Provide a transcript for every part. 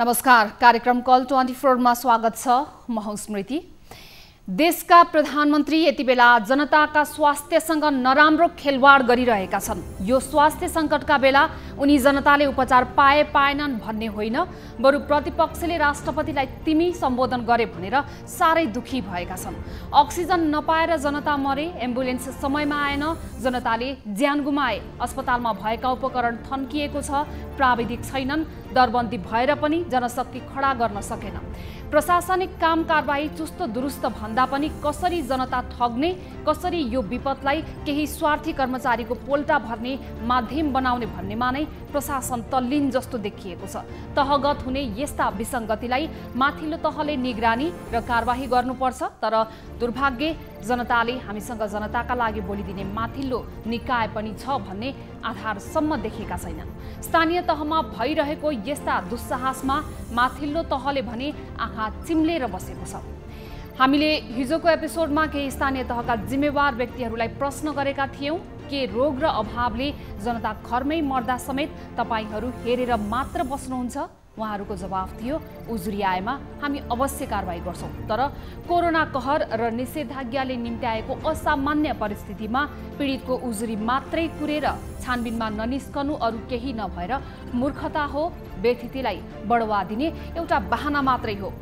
नमस्कार, कार्यक्रम कल 24 मा स्वागत छ। म हुँ स्मृति। देशका प्रधानमन्त्री यति बेला जनताका स्वास्थ्यसँग नराम्रो खेलवाड गरिरहेका छन्। यो स्वास्थ्य सङ्कटका बेला उनी जनताले उपचार पाएनन् भन्ने होइन, बरु प्रतिपक्षले राष्ट्रपतिलाई तिमी सम्बोधन गरे भनेर साह्रै दुखी भएका छन्। अक्सिजन नपाएर जनता मरे, एम्बुलेन्स समयमा आएन, जनताले ज्यान गुमाए, अस्पतालमा भएका उपकरण थन्किएको छ, प्राविधिक छैनन्, दरबन्दी भएर पनि जनशक्ति खडा गर्न सकेन। प्रशासनिक काम कारबाही चुस्त दुरुस्त भन्दा पनि कसरी जनता ठग्ने, कसरी यो विपदलाई केही स्वार्थी कर्मचारीको पोल्टा भर्ने माध्यम बनाउने भन्नेमा नै प्रशासन तल्लीन जस्तो देखिएको छ। तहगत हुने यस्ता विसङ्गतिलाई माथिल्लो तहले निगरानी र कारबाही गर्नुपर्छ, तर दुर्भाग्य जनताले हामीसँग जनताका लागि बोलिदिने माथिल्लो निकाय पनि छ भन्ने आधारसम्म देखेका छैनन्। स्थानीय तहमा भइरहेको यस्ता दुस्साहसमा माथिल्लो तहले भने आँखा चिम्लेर बसेको छ। हामीले हिजोको एपिसोडमा केही स्थानीय तहका जिम्मेवार व्यक्तिहरूलाई प्रश्न गरेका थियौं के रोग र अभावले जनता घरमै मर्दा समेत तपाईहरू हेरेर मात्र बस्नुहुन्छ? उहाँहरूको जवाफ थियो, उजुरी आएमा हामी अवश्य कारबाही गर्छौं, तर कोरोना कहर र निषेधाज्ञाले निम्त्याएको असामान्य परिस्थितिमा पीडितको उजुरी मात्रै कुरेर छानबिनमा ननिस्कनु अरू केही नभएर मूर्खता हो, व्यथितिलाई बढावा दिने एउटा बहाना मात्रै हो।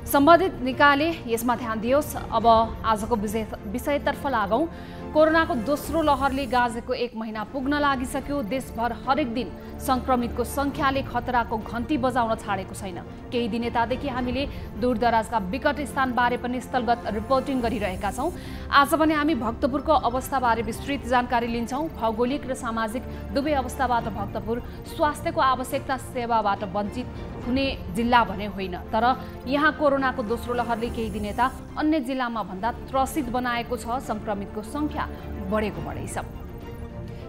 सम्बन्धित निकायले यसमा ध्यान दियोस्। अब आजको विषयतर्फ लागौं। कोरोनाको दोस्रो लहरले गाजेको 1 महिना पुग्न लागिसक्यो। देशभर हरेक दिन संक्रमितको संख्याले खतराको घन्टी बजाउन छाडेको छैन। केही दिन यतादेखि हामीले दूरदराजका विकट स्थानबारे पनि स्थलगत रिपोर्टिङ गरिरहेका छौं। आज पनि हामी भक्तपुरको अवस्थाबारे विस्तृत जानकारी लिन्छौं। भौगोलिक र सामाजिक दुवै अवस्थाबाट भक्तपुर स्वास्थ्यको आवश्यकता सेवाबाट वञ्चित हुने जिल्ला भने होइन, तर यहाँ कोरोनाको दोस्रो लहरले केही दिन यता अन्य जिल्लामा भन्दा त्रसित बनाएको छ। संक्रमितको संख्या बढेको बढै छ।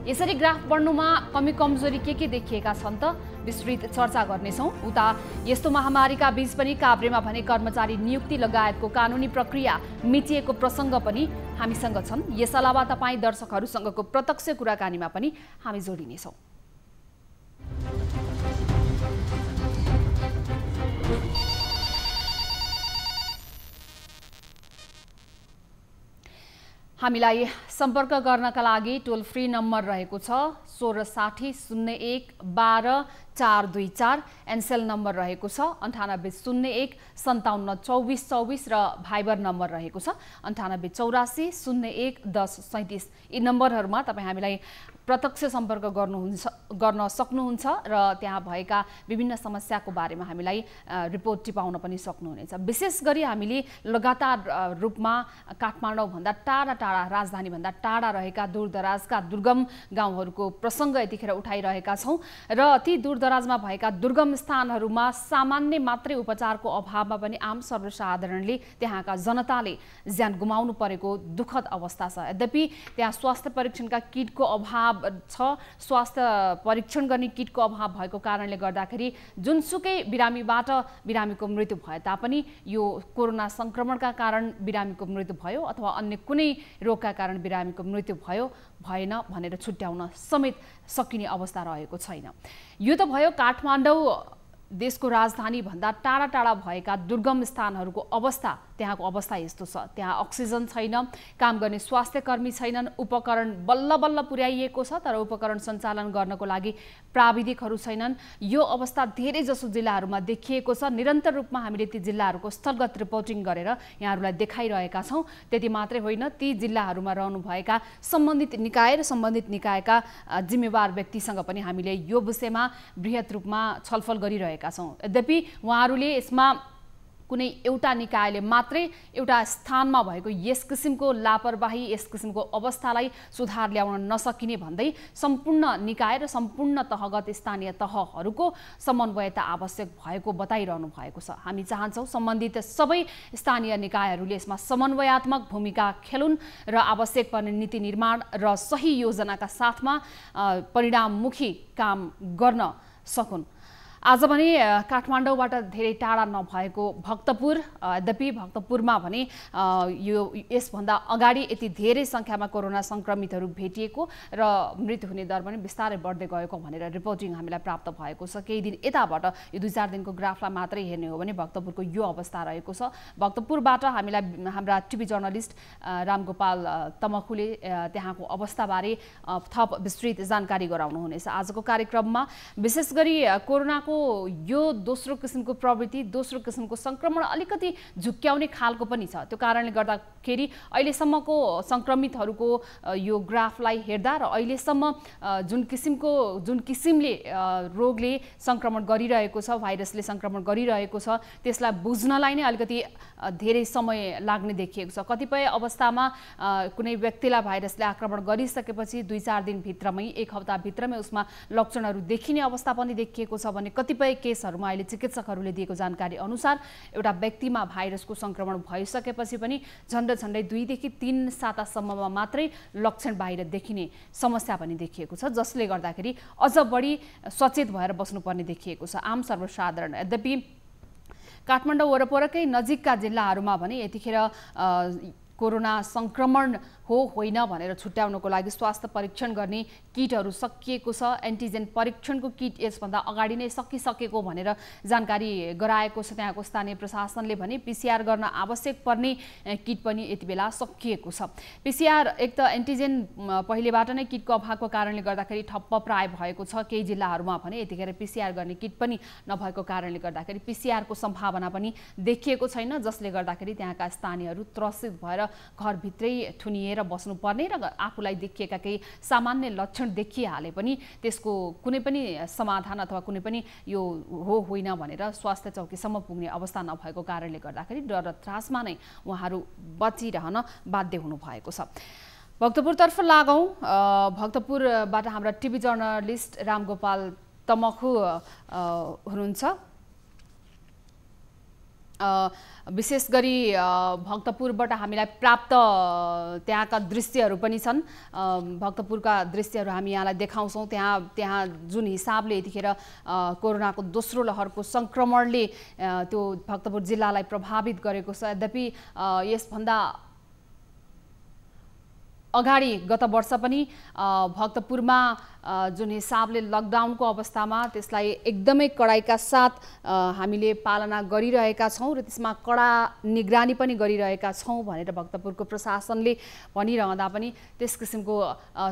यसरी ग्राफ बढ्नुमा कमी कमजोरी के देखिएका छन् त विस्तृत चर्चा गर्नेछौं। उता यस्तो महामारीका बीच पनि काभ्रेमा भने कर्मचारी नियुक्ति लगायतको कानुनी प्रक्रिया मिटिएको प्रसङ्ग पनि हामीसँग छन्। यस अलावा तपाईँ दर्शकहरूसँगको प्रत्यक्ष कुराकानीमा पनि हामी जोडिनेछौं। हामीलाई सम्पर्क गर्नका लागि टोल फ्री नम्बर रहेको छ 1660 01 12 424, एनसेल नम्बर रहेको छ 9801 57 24 24 र भाइबर नम्बर रहेको छ 9884 01 10 37। यी नम्बरहरूमा तपाईँ हामीलाई प्रत्यक्ष सम्पर्क गर्न सक्नुहुन्छ र त्यहाँ भएका विभिन्न समस्याको बारेमा हामीलाई रिपोर्ट टिपाउन पनि सक्नुहुनेछ। विशेष गरी हामीले लगातार रूपमा काठमाडौँ भन्दा टाढा राजधानी भन्दा टाढा रहेका दूरदराजका दुर्गम गाउँहरूको प्रसङ्ग यतिखेर उठाइरहेका छौं र ती दूरदराजमा भएका दुर्गम स्थानहरूमा सामान्य मात्रै उपचारको अभावमा पनि आम सर्वसाधारणले त्यहाँका जनताले ज्यान गुमाउनु परेको दुःखद अवस्था छ। यद्यपि त्यहाँ स्वास्थ्य परीक्षणका किटको अभाव छ। स्वास्थ्य परीक्षण गर्ने किटको अभाव भएको कारणले गर्दाखेरि जुनसुकै बिरामीको मृत्यु भए तापनि यो कोरोना संक्रमणका कारण बिरामीको मृत्यु भयो अथवा अन्य कुनै रोगका कारण बिरामीको मृत्यु भएन भनेर छुट्याउन समेत सकिने अवस्था रहेको छैन। यो त भयो काठमाडौँ देशको राजधानी भन्दा टाढा भएका दुर्गम स्थानहरूको अवस्था। त्यहाँको अवस्था यस्तो छ, त्यहाँ अक्सिजन छैन, काम गर्ने स्वास्थ्य कर्मी छैनन्, उपकरण बल्ल पुर्याइएको छ तर उपकरण सञ्चालन गर्नको लागि प्राविधिकहरू छैनन्। यो अवस्था धेरै जसो जिल्लाहरूमा देखिएको छ। निरन्तर रूपमा हामीले ती जिल्लाहरूको स्थलगत रिपोर्टिङ गरेर यहाँहरूलाई देखाइरहेका छौं। त्यति मात्रै होइन, ती जिल्लाहरूमा रहनुभएका सम्बन्धित निकाय र सम्बन्धित निकायका जिम्मेवार व्यक्तिसँग पनि हामीले यो विषयमा बृहत रूपमा छलफल गरिरहेका छौं। यद्यपि उहाँहरूले यसमा कुनै एउटा निकायले मात्रै एउटा स्थानमा भएको यस किसिमको लापरवाही, यस किसिमको अवस्थालाई सुधार ल्याउन नसकिने भन्दै सम्पूर्ण निकाय र सम्पूर्ण तहगत स्थानीय तहहरूको समन्वयता आवश्यक भएको बताइरहनु भएको छ। हामी चाहन्छौं सम्बन्धित सबै स्थानीय निकायहरूले यसमा समन्वयात्मक भूमिका खेलुन् र आवश्यक पर्ने नीति निर्माण र सही योजनाका साथमा परिणाममुखी काम गर्न सकुन्। आज भने काठमाडौँबाट धेरै टाढा नभएको भक्तपुर, यद्यपि भक्तपुरमा भने यो यसभन्दा अगाडि यति धेरै सङ्ख्यामा कोरोना सङ्क्रमितहरू भेटिएको र मृत्यु हुने दर पनि बिस्तारै बढ्दै गएको भनेर रिपोर्टिङ हामीलाई प्राप्त भएको छ। केही दिन यताबाट यो 2-4 दिनको ग्राफलाई मात्रै हेर्ने हो भने भक्तपुरको यो अवस्था रहेको छ। भक्तपुरबाट हामीलाई हाम्रा टिभी जर्नलिस्ट रामगोपाल तमखुले त्यहाँको अवस्थाबारे थप विस्तृत जानकारी गराउनुहुनेछ आजको कार्यक्रममा। विशेष गरी कोरोनाको यो दोस्रो किसिमको प्रवृत्ति, दोस्रो किसिमको संक्रमण अलिकति झुक्क्याउने खालको पनि छ। त्यो कारणले गर्दाखेरि अहिलेसम्मको संक्रमितहरूको यो ग्राफलाई हेर्दा र अहिलेसम्म जुन किसिमले रोगले संक्रमण गरिरहेको छ, भाइरसले संक्रमण गरिरहेको छ, त्यसलाई बुझ्नलाई नै अलिकति धेरै समय लाग्ने देखिएको छ। कतिपय अवस्थामा कुनै व्यक्तिलाई भाइरसले आक्रमण गरिसकेपछि 2-4 दिनभित्रमै, 1 हप्ताभित्रमै उसमा लक्षणहरू देखिने अवस्था पनि देखिएको छ भने कतिपय केसहरूमा अहिले चिकित्सकहरूले दिएको जानकारी अनुसार एउटा व्यक्तिमा भाइरसको संक्रमण भइसकेपछि पनि झन्डै 2 देखि 3 सातासम्ममा मात्रै लक्षण बाहिर देखिने समस्या पनि देखिएको छ, जसले गर्दाखेरि अझ बढी सचेत भएर बस्नुपर्ने देखिएको छ आम सर्वसाधारण। यद्यपि काठमाडौँ वरपरकै नजिकका जिल्लाहरूमा भने यतिखेर कोरोना संक्रमण हो होइन भनेर छुट्याउनको लागि स्वास्थ्य परीक्षण गर्ने किटहरू सकिएको छ। एन्टिजेन परीक्षणको किट यसभन्दा अगाडि नै सकिसकेको भनेर जानकारी गराएको छ त्यहाँको स्थानीय प्रशासनले भने। पीसीआर गर्न आवश्यक पर्ने किट पनि यति बेला सकिएको छ। पीसीआर एक त एन्टिजेन पहिलेबाट नै किटको अभावको कारणले गर्दाखेरि ठप्प प्राय भएको छ। केही जिल्लाहरूमा भने यतिखेर पीसीआर गर्ने किट पनि नभएको कारणले गर्दाखेरि पीसीआरको सम्भावना पनि देखिएको छैन, जसले गर्दाखेरि त्यहाँका स्थानीयहरू त्रसित भएर घरभित्रै थुनिएर बस्नुपर्ने र आफूलाई देखिएका केही सामान्य लक्षण देखिहाले पनि त्यसको कुनै पनि समाधान अथवा कुनै पनि यो हो होइन भनेर स्वास्थ्य चौकीसम्म पुग्ने अवस्था नभएको कारणले गर्दाखेरि डर र त्रासमा नै उहाँहरू बचिरहन बाध्य हुनुभएको छ। भक्तपुरतर्फ लागौँ। भक्तपुरबाट हाम्रा टिभी जर्नलिस्ट रामगोपाल तमखु हुनुहुन्छ। विशेष गरी भक्तपुरबाट हामीलाई प्राप्त त्यहाँका दृश्यहरू पनि छन्। भक्तपुरका दृश्यहरू हामी यहाँलाई देखाउँछौँ। त्यहाँ जुन हिसाबले यतिखेर कोरोनाको दोस्रो लहरको संक्रमणले त्यो भक्तपुर जिल्लालाई प्रभावित गरेको छ। यद्यपि यसभन्दा अगाडि गत वर्ष पनि भक्तपुरमा जुन हिसाबले लकडाउनको अवस्थामा त्यसलाई एकदमै कडाइका साथ हामीले पालना गरिरहेका छौँ र त्यसमा कडा निगरानी पनि गरिरहेका छौँ भनेर भक्तपुरको प्रशासनले भनिरहँदा पनि त्यस किसिमको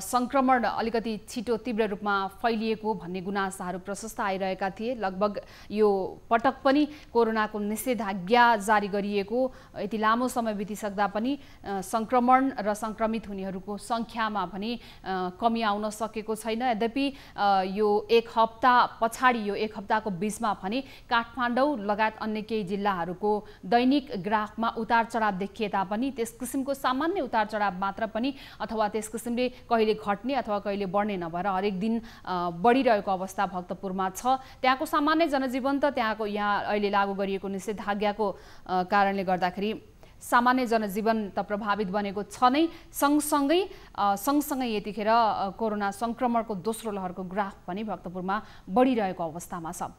संक्रमण अलिकति छिटो तीव्र रूपमा फैलिएको भन्ने गुनासाहरू प्रशस्त आइरहेका थिए। लगभग यो पटक पनि कोरोनाको निषेधाज्ञा जारी गरिएको यति लामो समय बितिसक्दा पनि संक्रमण र संक्रमित हुनेहरूको सङ्ख्यामा पनि कमी आउन सकेको छैन। यद्यपि यो 1 हप्ता पछाडि, यो 1 हप्ताको बीचमा भने काठमाडौँ लगायत अन्य केही जिल्लाहरूको दैनिक ग्राफमा उतार चढाव देखिए तापनि त्यस किसिमको सामान्य उतार चढाव मात्र पनि अथवा त्यस किसिमले कहिले घट्ने अथवा कहिले बढ्ने नभएर हरेक दिन बढिरहेको अवस्था भक्तपुरमा छ। त्यहाँको सामान्य जनजीवन त त्यहाँको यहाँ अहिले लागू गरिएको निषेधाज्ञाको कारणले गर्दाखेरि सामान्य जनजीवन त प्रभावित बनेको छ नै, सँगसँगै यतिखेर कोरोना संक्रमणको दोस्रो लहरको ग्राफ पनि भक्तपुरमा बढिरहेको अवस्थामा छ।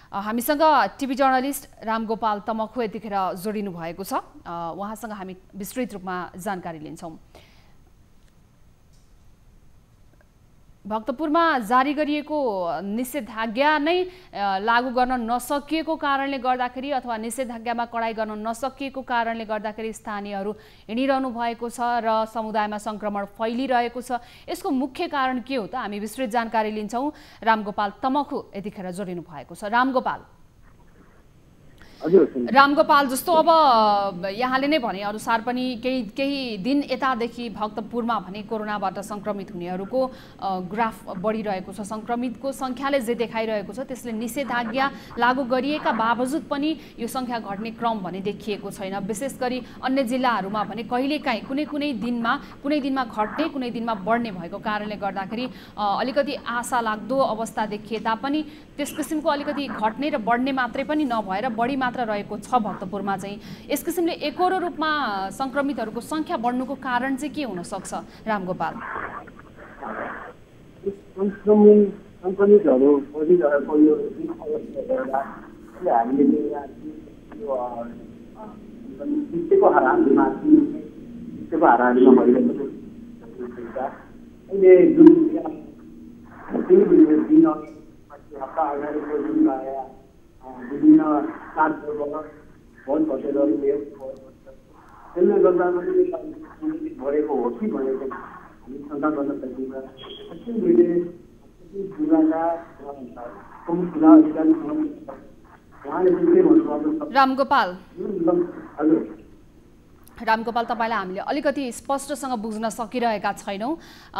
हामीसँग टिभी जर्नलिस्ट रामगोपाल तमखु यतिखेर जोडिनु भएको छ। उहाँसँग हामी विस्तृत रूपमा जानकारी लिन्छौँ। भक्तपुरमा जारी गरिएको निषेधाज्ञा नै लागू गर्न नसकिएको कारणले गर्दाखेरि अथवा निषेधाज्ञामा कडाई गर्न नसकिएको कारणले गर्दाखेरि स्थानीयहरू हिँडिरहनु भएको छ र समुदायमा संक्रमण फैलिरहेको छ। यसको मुख्य कारण के हो त? हामी विस्तृत जानकारी लिन्छौँ। रामगोपाल तमखु यतिखेर जोडिनु भएको छ। रामगोपाल, जस्तो अब यहाँले नै भने अनुसार पनि केही दिन यतादेखि भक्तपुरमा भने कोरोनाबाट संक्रमित हुनेहरूको ग्राफ बढिरहेको छ। संक्रमितको सङ्ख्याले जे देखाइरहेको छ त्यसले निषेधाज्ञा लागू गरिएका बावजुद पनि यो सङ्ख्या घट्ने क्रम भने देखिएको छैन। विशेष गरी अन्य जिल्लाहरूमा भने कहिलेकाहीँ कुनै दिनमा घट्ने, कुनै दिनमा बढ्ने भएको कारणले गर्दाखेरि अलिकति आशा लाग्दो अवस्था देखिए तापनि त्यस किसिमको अलिकति घट्ने र बढ्ने मात्रै पनि नभएर बढी मात्र रहेको छ भक्तपुरमा चाहिँ। यस किसिमले एकोरो रूपमा संक्रमितहरूको सङ्ख्या बढ्नुको कारण चाहिँ के हुन सक्छ रामगोपाल? सङ्क्रमितहरू बढिरहेको यो अवस्थाले गर्दा हामीले यो विश्वको हाराहारीमा भइरहेको अहिले जुन दिन हप्ता अगाडिको जुन विभिन्न चाडपर्व भोट भटेरहरू त्यसले गर्दा पनि बढेको हो कि भनेको हामी शङ्का गर्न सकिन्छ। मैले जिल्लाका प्रमुख जिल्ला अधिकारीसँग उहाँले चाहिँ के भन्नुभएको रामगोपाल, तपाईँलाई हामीले अलिकति स्पष्टसँग बुझ्न सकिरहेका छैनौँ।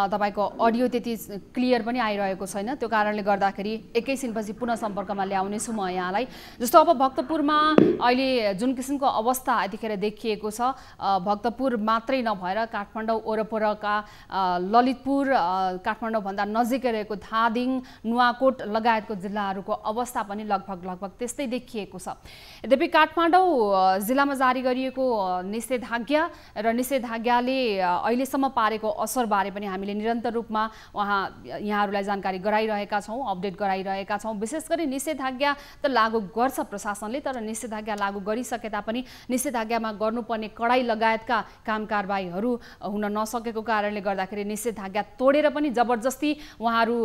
तपाईँको अडियो त्यति क्लियर पनि आइरहेको छैन, त्यो कारणले गर्दाखेरि एकैछिनपछि पुनः सम्पर्कमा ल्याउनेछु म यहाँलाई। जस्तो अब भक्तपुरमा अहिले जुन किसिमको अवस्था यतिखेर देखिएको छ, भक्तपुर मात्रै नभएर काठमाडौँ वरपरका ललितपुर, काठमाडौँभन्दा नजिकै रहेको धादिङ, नुवाकोट लगायतको जिल्लाहरूको अवस्था पनि लगभग त्यस्तै देखिएको छ। यद्यपि काठमाडौँ जिल्लामा जारी गरिएको निषेधाज्ञा र निषेधाज्ञाले अहिलेसम्म पारेको असरबारे पनि हामीले निरन्तर रूपमा यहाँहरूलाई जानकारी गराइरहेका छौँ, अपडेट गराइरहेका छौँ। विशेष गरी निषेधाज्ञा त लागू गर्छ प्रशासनले, तर निषेधाज्ञा लागू गरिसके तापनि निषेधाज्ञामा गर्नुपर्ने कडाई लगायतका काम कारबाहीहरू हुन नसकेको कारणले गर्दाखेरि निषेधाज्ञा तोडेर पनि जबरजस्ती उहाँहरू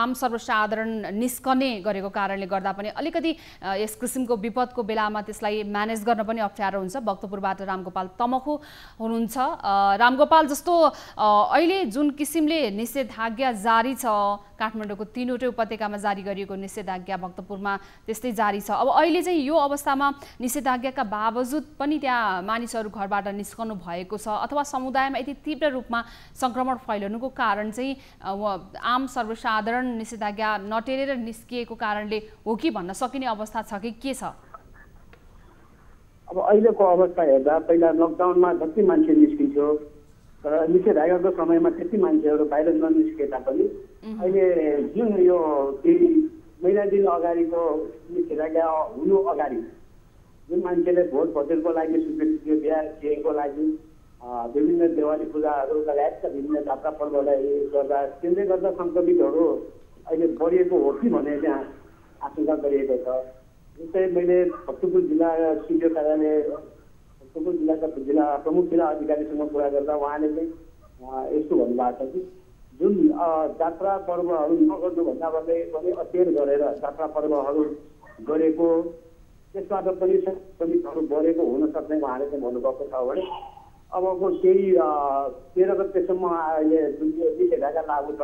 आम सर्वसाधारण निस्कने गरेको कारणले गर्दा पनि अलिकति यस किसिमको विपदको बेलामा त्यसलाई म्यानेज गर्न पनि अप्ठ्यारो हुन्छ। भक्तपुरबाट रामगोपाल तमखु हुनुहुन्छ। रामगोपाल, जस्तो अहिले जुन किसिमले निषेधाज्ञा जारी छ, काठमाडौँको 3वटै उपत्यकामा जारी गरिएको निषेधाज्ञा भक्तपुरमा त्यस्तै जारी छ। अब अहिले चाहिँ यो अवस्थामा निषेधाज्ञाका बावजुद पनि त्यहाँ मानिसहरू घरबाट निस्कनु भएको छ, अथवा समुदायमा यति तीव्र रूपमा सङ्क्रमण फैलनुको कारण चाहिँ आम सर्वसाधारण निषेधाज्ञा नटेरेर निस्किएको कारणले हो कि भन्न सकिने अवस्था छ कि के छ? अब अहिलेको अवस्था हेर्दा पहिला लकडाउनमा जति मान्छे निस्किन्थ्यो, तर निषेधाज्ञाको समयमा त्यति मान्छेहरू बाहिर ननिस्के तापनि अहिले जुन यो महिना दिन अगाडिको निषेधाज्ञा हुनु अगाडि जुन मान्छेले भोट भटेरको लागि स्वीकृति बिहा दिएको लागि विभिन्न देवाली पूजाहरू लगायतका विभिन्न जात्रा पर्वलाई गर्दा त्यसले गर्दा सङ्क्रमितहरू अहिले बढिएको हो कि भन्ने त्यहाँ आशंका गरिएको छ। जस्तै मैले भक्तपुर जिल्ला सिडिओ कार्यालय भक्तपुर जिल्लाका प्रमुख जिल्ला अधिकारीसँग कुरा गर्दा उहाँले चाहिँ यस्तो भन्नुभएको छ कि जुन जात्रा पर्वहरू नगर्नुभन्दा पनि अध्ययन गरेर जात्रा पर्वहरू गरेको त्यसबाट पनि सङ्क्रमितहरू बढेको हुन सक्ने उहाँले चाहिँ भन्नुभएको छ भने अबको केही 13 गतेसम्म अहिले जुन निषेधाज्ञा लागू छ,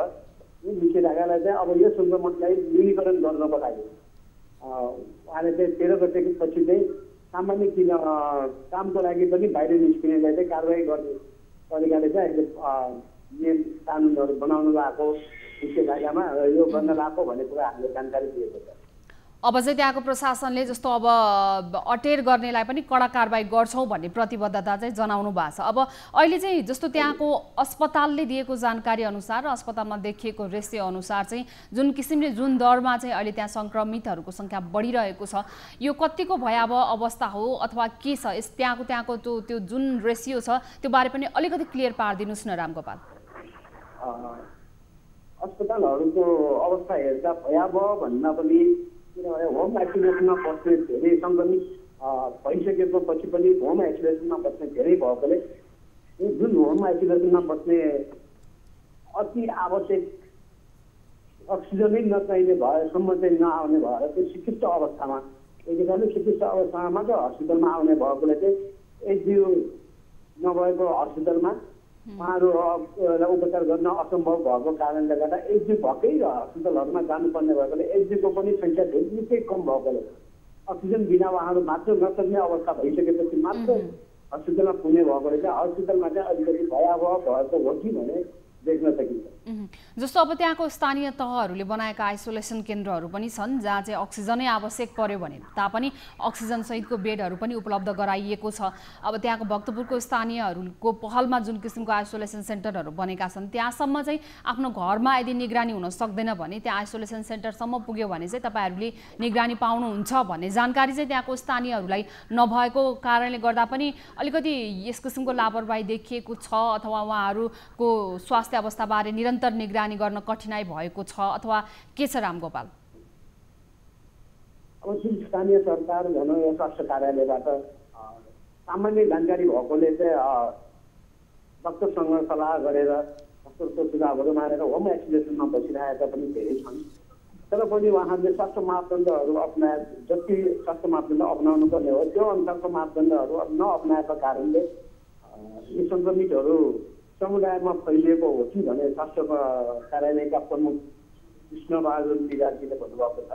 यो निषेधाज्ञालाई चाहिँ अब यो सङ्क्रमणलाई न्यूनीकरण गर्नको लागि उहाँले चाहिँ 13 गतेपछि चाहिँ सामान्य कामको लागि पनि बाहिर निस्किनेलाई चाहिँ कारवाही गर्ने तरिकाले चाहिँ अहिले नियम कानुनहरू बनाउनु भएको निषेधाज्ञामा यो गर्न लागेको भन्ने कुरा हामीले जानकारी दिएको छ। अब चाहिँ त्यहाँको प्रशासनले जस्तो अब अटेर गर्नेलाई पनि कडा कारबाही गर्छौँ भन्ने प्रतिबद्धता चाहिँ जनाउनु भएको छ। अब अहिले चाहिँ जस्तो त्यहाँको अस्पतालले दिएको जानकारी अनुसार र अस्पतालमा देखिएको रेसियो अनुसार चाहिँ जुन किसिमले जुन दरमा चाहिँ अहिले त्यहाँ सङ्क्रमितहरूको सङ्ख्या बढिरहेको छ, यो कतिको भयावह अवस्था हो अथवा के छ? त्यहाँको त्यो जुन रेसियो छ त्यो बारे पनि अलिकति क्लियर पारिदिनुहोस् न रामगोपाल। अस्पतालहरूको अवस्था हेर्दा भयावह भन्दा पनि किनभने होम आइसोलेसनमा बस्ने धेरै सङ्क्रमित भइसकेको पछि पनि होम आइसोलेसनमा बस्ने धेरै भएकोले जुन होम आइसोलेसनमा बस्ने अति आवश्यक अक्सिजनै नचाहिने भएसम्म चाहिँ नआउने भएर चाहिँ शिक्षित अवस्थामा एकदमै शिक्षित अवस्थामा मात्र हस्पिटलमा आउने भएकोले चाहिँ एचडियू नभएको हस्पिटलमा उहाँहरूलाई उपचार गर्न असम्भव भएको कारणले गर्दा एचडियू भएकै हस्पिटलहरूमा जानुपर्ने भएकोले एचडियूको पनि सङ्ख्या निकै कम भएकोले अक्सिजन बिना उहाँहरू मात्र नसक्ने अवस्था भइसकेपछि मात्र हस्पिटलमा पुग्ने भएकोले चाहिँ हस्पिटलमा चाहिँ अलिकति भयावह भएको हो कि भने देख्न सकिन्छ। जस्तो अब त्यहाँको स्थानीय तहहरूले बनाएका आइसोलेसन केन्द्रहरू पनि छन् जहाँ चाहिँ अक्सिजनै आवश्यक पर्यो भने तापनि अक्सिजन सहितको बेडहरू पनि उपलब्ध गराइएको छ। अब त्यहाँको भक्तपुरको स्थानीयहरूको पहलमा जुन किसिमको आइसोलेसन सेन्टरहरू बनेका छन् त्यहाँसम्म चाहिँ आफ्नो घरमा यदि निगरानी हुन सक्दैन भने त्यहाँ आइसोलेसन सेन्टरसम्म पुग्यो भने चाहिँ तपाईँहरूले निगरानी पाउनुहुन्छ भन्ने जानकारी चाहिँ त्यहाँको स्थानीयहरूलाई नभएको कारणले गर्दा पनि अलिकति यस किसिमको लापरवाही देखिएको छ अथवा उहाँहरूको स्वास्थ्य अवस्थाबारे निरन्तर निगरानी निगरानी गर्न कठिनाई भएको छ अथवा के छ रामगोपाल? अब जुन स्थानीय सरकार भनौँ या स्वास्थ्य कार्यालयबाट सामान्य जानकारी भएकोले चाहिँ डाक्टरसँग सल्लाह गरेर डाक्टरको सुझावहरू मानेर होम आइसोलेसनमा बसिरहेका पनि धेरै छन्। तर पनि उहाँहरूले स्वास्थ्य मापदण्डहरू अप्नाए, जति स्वास्थ्य मापदण्ड अप्नाउनु पर्ने हो त्यो अनुसारको मापदण्डहरू नअप्नाएका कारणले यी सङ्क्रमितहरू समुदायमा फैलिएको हो कि भने स्वास्थ्य कार्यालयका प्रमुख कृष्णबहादुर निगाजीले भन्नुभएको छ।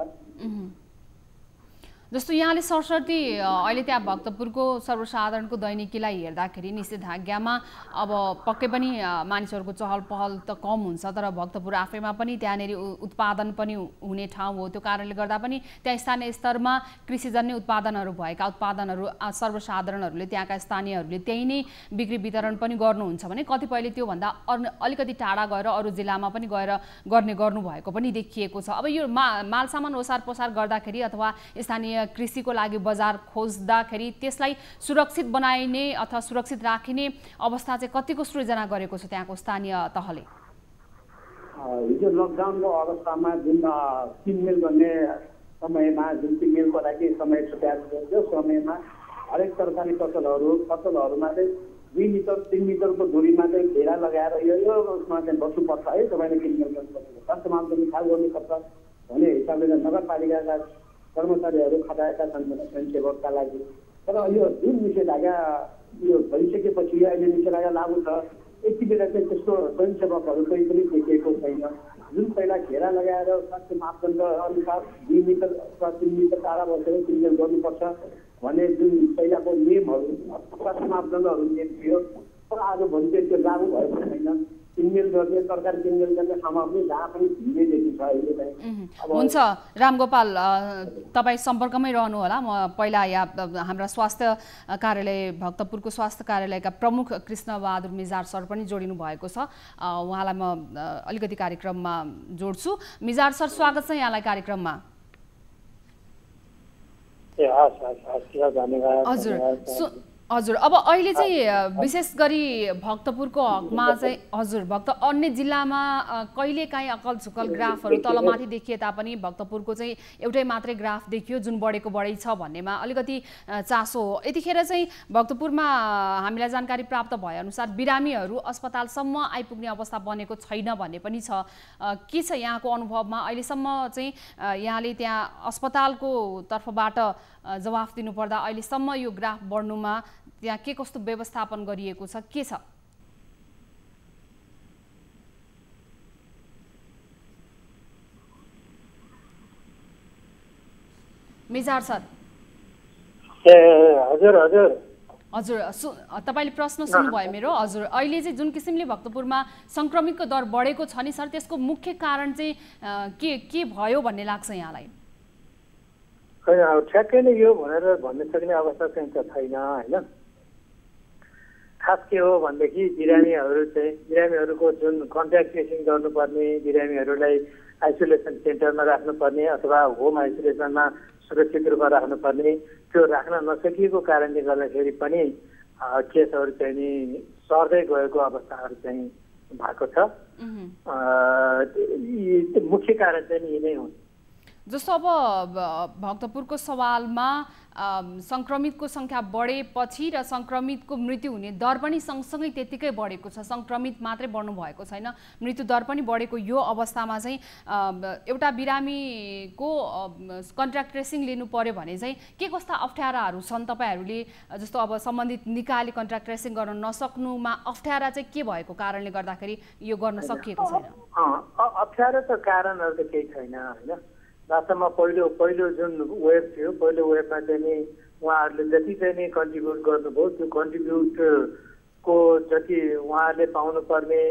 जस्तो यहाँले सरसर्ती अहिले त्यहाँ भक्तपुरको सर्वसाधारणको दैनिकीलाई हेर्दाखेरि निषेधाज्ञामा अब पक्कै पनि मानिसहरूको चहल पहल त कम हुन्छ, तर भक्तपुर आफैमा पनि त्यहाँनिर उत्पादन पनि हुने ठाउँ हो। त्यो कारणले गर्दा पनि त्यहाँ स्थानीय स्तरमा कृषिजन्य उत्पादनहरू भएका उत्पादनहरू सर्वसाधारणहरूले त्यहाँका स्थानीयहरूले त्यही नै बिक्री वितरण पनि गर्नुहुन्छ भने कतिपयले त्योभन्दा अलिकति टाढा गएर अरू जिल्लामा पनि गएर गर्नुभएको पनि देखिएको छ। अब यो माल सामान ओसार पसार गर्दाखेरि अथवा स्थानीय कृषिको लागि बजार खोज्दाखेरि त्यसलाई सुरक्षित बनाइने अथवा सुरक्षित राखिने अवस्था चाहिँ कतिको सृजना गरेको छ त्यहाँको स्थानीय तहले? हिजो लकडाउनको अवस्थामा जुन किनमेल गर्ने समयमा जुन किनमेलको लागि समय छुट्याएको थियो त्यो समयमा हरेक सरकारी पसलहरूमा चाहिँ 2 मिटर 3 मिटरको दूरीमा चाहिँ घेरा लगाएर यो उसमा चाहिँ बस्नुपर्छ है, तपाईँले किनमेल गर्नुपर्छ, स्वास्थ्य मापदण्ड ख्याल गर्नुपर्छ भन्ने हिसाबले नगरपालिकाका कर्मचारीहरू खटाएका छन् स्वयंसेवकका लागि। तर यो जुन निषेधाज्ञा यो भइसकेपछि अहिले निषेधाज्ञा लागू छ, यति बेला चाहिँ त्यस्तो स्वयंसेवकहरू कोही पनि देखिएको छैन। जुन पहिला घेरा लगाएर स्वास्थ्य मापदण्ड अनुसार 2 मिटर अथवा 3 मिटर टाढा बसेर किनमेल गर्नुपर्छ भन्ने जुन पहिलाको नियमहरू स्वास्थ्य मापदण्डहरू नियम थियो, तर आजभोलि चाहिँ त्यो लागू भएको छैन। किनमेल गर्ने सरकारी किनमेल गर्ने सामग्री जहाँ पनि भिडै देखिन्छ अहिले चाहिँ। हुन्छ रामगोपाल, तपाईँ सम्पर्कमै रहनु होला। म पहिला यहाँ हाम्रा स्वास्थ्य कार्यालय भक्तपुरको स्वास्थ्य कार्यालयका प्रमुख कृष्णबहादुर मिजार सर पनि जोडिनु भएको छ, उहाँलाई म अलिकति कार्यक्रममा जोड्छु। मिजार सर, स्वागत छ यहाँलाई कार्यक्रममा। हजुर, अब अहिले चाहिँ विशेष गरी भक्तपुरको हकमा चाहिँ अन्य जिल्लामा कहिलेकाहीँ अकल झुकल ग्राफहरू तलमाथि देखिए तापनि भक्तपुरको चाहिँ एउटै मात्रै ग्राफ देखियो जुन बढेको बढै छ भन्नेमा अलिकति चासो हो। यतिखेर चाहिँ भक्तपुरमा हामीलाई जानकारी प्राप्त भएअनुसार बिरामीहरू अस्पतालसम्म आइपुग्ने अवस्था बनेको छैन भन्ने पनि छ। के छ यहाँको अनुभवमा अहिलेसम्म चाहिँ यहाँले त्यहाँ अस्पतालको तर्फबाट जवाफ दिनुपर्दा अहिलेसम्म यो ग्राफ बढ्नुमा त्यहाँ के कस्तो व्यवस्थापन गरिएको छ, के छ? मिजार सर। हजुर, तपाईले प्रश्न सुन्नुभयो मेरो? हजुर, अहिले चाहिँ जुन किसिमले भक्तपुरमा संक्रमितको दर बढेको छ नि सर, त्यसको मुख्य कारण चाहिँ के भयो भन्ने लाग्छ यहाँलाई? ठ्याक्कै नै यो भनेर भन्न सक्ने अवस्था चाहिँ त छैन होइन। खास के हो भनेदेखि बिरामीहरूको जुन कन्ट्याक्ट ट्रेसिङ गर्नुपर्ने, बिरामीहरूलाई आइसोलेसन सेन्टरमा राख्नुपर्ने अथवा होम आइसोलेसनमा सुरक्षित रूपमा राख्नुपर्ने, त्यो राख्न नसकिएको कारणले गर्दाखेरि पनि केसहरू चाहिँ नि सर्दै गएको अवस्थाहरू चाहिँ भएको छ। मुख्य कारण चाहिँ यी नै हुन्। जस्तो अब भक्तपुरको सवालमा संक्रमितको संख्या बढेपछि र संक्रमितको मृत्यु हुने दर पनि सँगसँगै त्यतिकै बढेको छ, संक्रमित मात्रै बढ्नु भएको छैन, मृत्यु दर पनि बढेको यो अवस्थामा चाहिँ एउटा बिरामीको कन्ट्याक्ट ट्रेसिङ लिनु पर्यो भने चाहिँ के कस्ता अप्ठ्याराहरू छन् तपाईँहरूले? जस्तो अब सम्बन्धित निकायले कन्ट्याक्ट ट्रेसिङ गर्न नसक्नुमा अप्ठ्यारा चाहिँ के भएको कारणले गर्दाखेरि यो गर्न सकिएको छैन? अप्ठ्यारो त कारणहरू त केही छैन होइन। वास्तवमा पहिलो जुन वेब थियो, पहिलो वेबमा चाहिँ नि उहाँहरूले जति चाहिँ नि कन्ट्रिब्युट गर्नुभयो त्यो कन्ट्रिब्युटको जति उहाँहरूले पाउनुपर्ने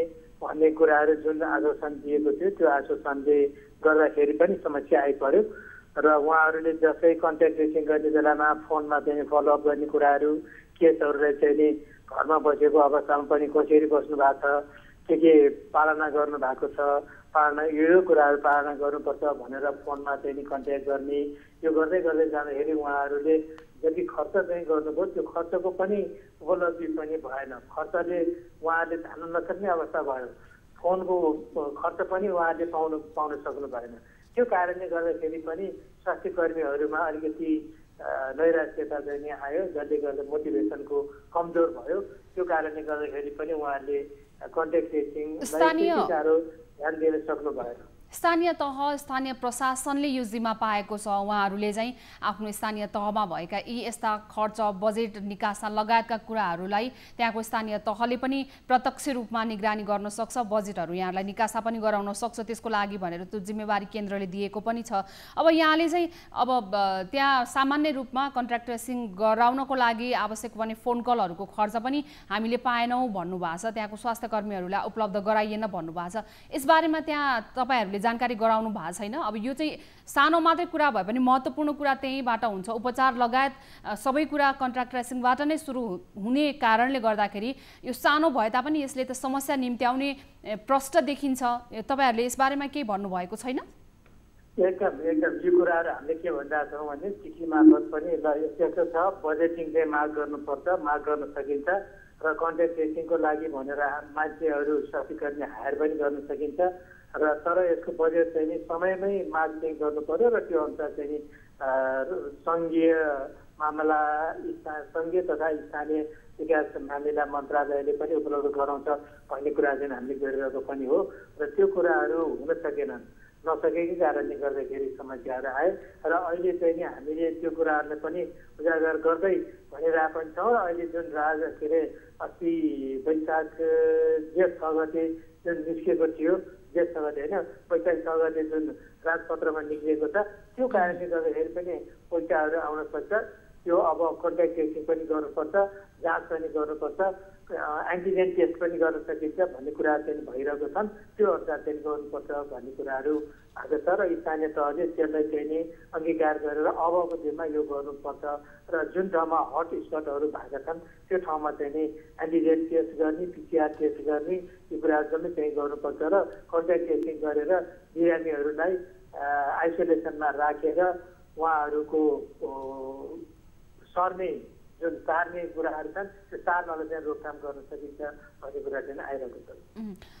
भन्ने कुराहरू जुन आश्वासन दिएको थियो त्यो आश्वासनले गर्दाखेरि पनि समस्या आइपर्यो र उहाँहरूले जस्तै कन्ट्याक्ट ट्रेसिङ गर्ने बेलामा फोनमा चाहिँ फलोअप गर्ने कुराहरू, केसहरूलाई चाहिँ नि घरमा बसेको अवस्थामा पनि कसरी बस्नु भएको छ, के पालना गर्नु भएको छ, यो कुराहरू पालना गर्नुपर्छ भनेर फोनमा चाहिँ नि कन्ट्याक्ट गर्ने, यो गर्दै जाँदाखेरि उहाँहरूले जति खर्च चाहिँ गर्नुभयो त्यो खर्चको पनि उपलब्धि पनि भएन, खर्चले उहाँहरूले धान्न नसक्ने अवस्था भयो। फोनको खर्च पनि उहाँहरूले पाउन सक्नु भएन। त्यो कारणले गर्दाखेरि पनि स्वास्थ्य कर्मीहरूमा अलिकति नैराश्यता चाहिँ नि आयो, जसले गर्दा मोटिभेसनको कमजोर भयो। त्यो कारणले गर्दाखेरि पनि उहाँहरूले कन्ट्याक्ट ट्रेसिङलाई साह्रो ध्यान दिन सक्नु भएन। स्थानीय तह स्थानीय प्रशासनले यो जिम्मा पाएको छ। उहाँहरूले चाहिँ आफ्नो स्थानीय तहमा भएका यी यस्ता खर्च बजेट निकासा लगायतका कुराहरूलाई त्यहाँको स्थानीय तहले पनि प्रत्यक्ष रूपमा निगरानी गर्न सक्छ, बजेटहरू यहाँलाई निकासा पनि गराउन सक्छ। त्यसको लागि भनेर त्यो जिम्मेवारी केन्द्रले दिएको पनि छ। अब यहाँले चाहिँ अब त्यहाँ सामान्य रूपमा कन्ट्याक्ट ट्रेसिङ गराउनको लागि आवश्यक पर्ने फोन कलहरूको खर्च पनि हामीले पाएनौँ भन्नुभएको छ, त्यहाँको स्वास्थ्य कर्मीहरूलाई उपलब्ध गराइएन भन्नुभएको छ। यसबारेमा त्यहाँ तपाईँहरूले जानकारी गराउनु भएको छैन? अब यो चाहिँ सानो मात्रै कुरा भए पनि महत्त्वपूर्ण कुरा त्यहीँबाट हुन्छ। उपचार लगायत सबै कुरा कन्ट्याक्ट ट्रेसिङबाट नै सुरु हुने कारणले गर्दाखेरि यो सानो भए तापनि यसले त समस्या निम्त्याउने प्रष्ट देखिन्छ। तपाईँहरूले यसबारेमा केही भन्नुभएको छैन? एकदम यो कुराहरू हामीले के भनिरहेका छौँ भने चिठी मार्फत पनि ल यस्तो छ, बजेटिङ चाहिँ माग गर्नुपर्छ, माग गर्न सकिन्छ र कन्ट्याक्ट ट्रेसिङको लागि भनेर मान्छेहरू स्वास्थ्यकर्मी हायर पनि गर्न सकिन्छ र तर यसको बजेट चाहिँ नि समयमै माग चाहिँ गर्नु पर्यो र त्यो अनुसार चाहिँ नि सङ्घीय मामला सङ्घीय तथा स्थानीय विकास मामिला मन्त्रालयले पनि उपलब्ध गराउँछ भन्ने कुरा चाहिँ हामीले गरिरहेको पनि हो र त्यो कुराहरू हुन सकेनन्। नसकेकै कारणले गर्दाखेरि समस्याहरू आए र अहिले चाहिँ नि हामीले त्यो कुराहरूलाई पनि उजागर गर्दै भनिरहेको पनि छौँ। र अहिले जुन के अरे अस्ति वैशाख जेठ 6 गते जुन निस्केको थियो, जेठ 6 गते होइन वैशाख 6 गते जुन राजपत्रमा निक्लिएको छ, त्यो कारणले गर्दाखेरि पनि पैसाहरू आउन सक्छ। त्यो अब कन्ट्याक्ट ट्रेसिङ पनि गर्नुपर्छ, जाँच पनि गर्नुपर्छ, एन्टिजेन टेस्ट पनि गर्न सकिन्छ भन्ने कुराहरू चाहिँ भइरहेको छन्। त्यो अनुसार चाहिँ गर्नुपर्छ भन्ने कुराहरू आएको छ र स्थानीय तहले त्यसलाई चाहिँ नि अङ्गीकार गरेर अबको दिनमा यो गर्नुपर्छ र जुन ठाउँमा हट स्पटहरू भएका छन् त्यो ठाउँमा चाहिँ नि एन्टिजेन टेस्ट गर्ने, पिसिआर टेस्ट गर्ने, यो कुराहरू पनि चाहिँ गर्नुपर्छ र कन्ट्याक्ट ट्रेसिङ गरेर बिरामीहरूलाई आइसोलेसनमा राखेर उहाँहरूको सर्ने जुन सार्ने कुराहरू छन् त्यो सार्नलाई चाहिँ रोकथाम गर्न सकिन्छ भन्ने कुरा चाहिँ आइरहेको छ।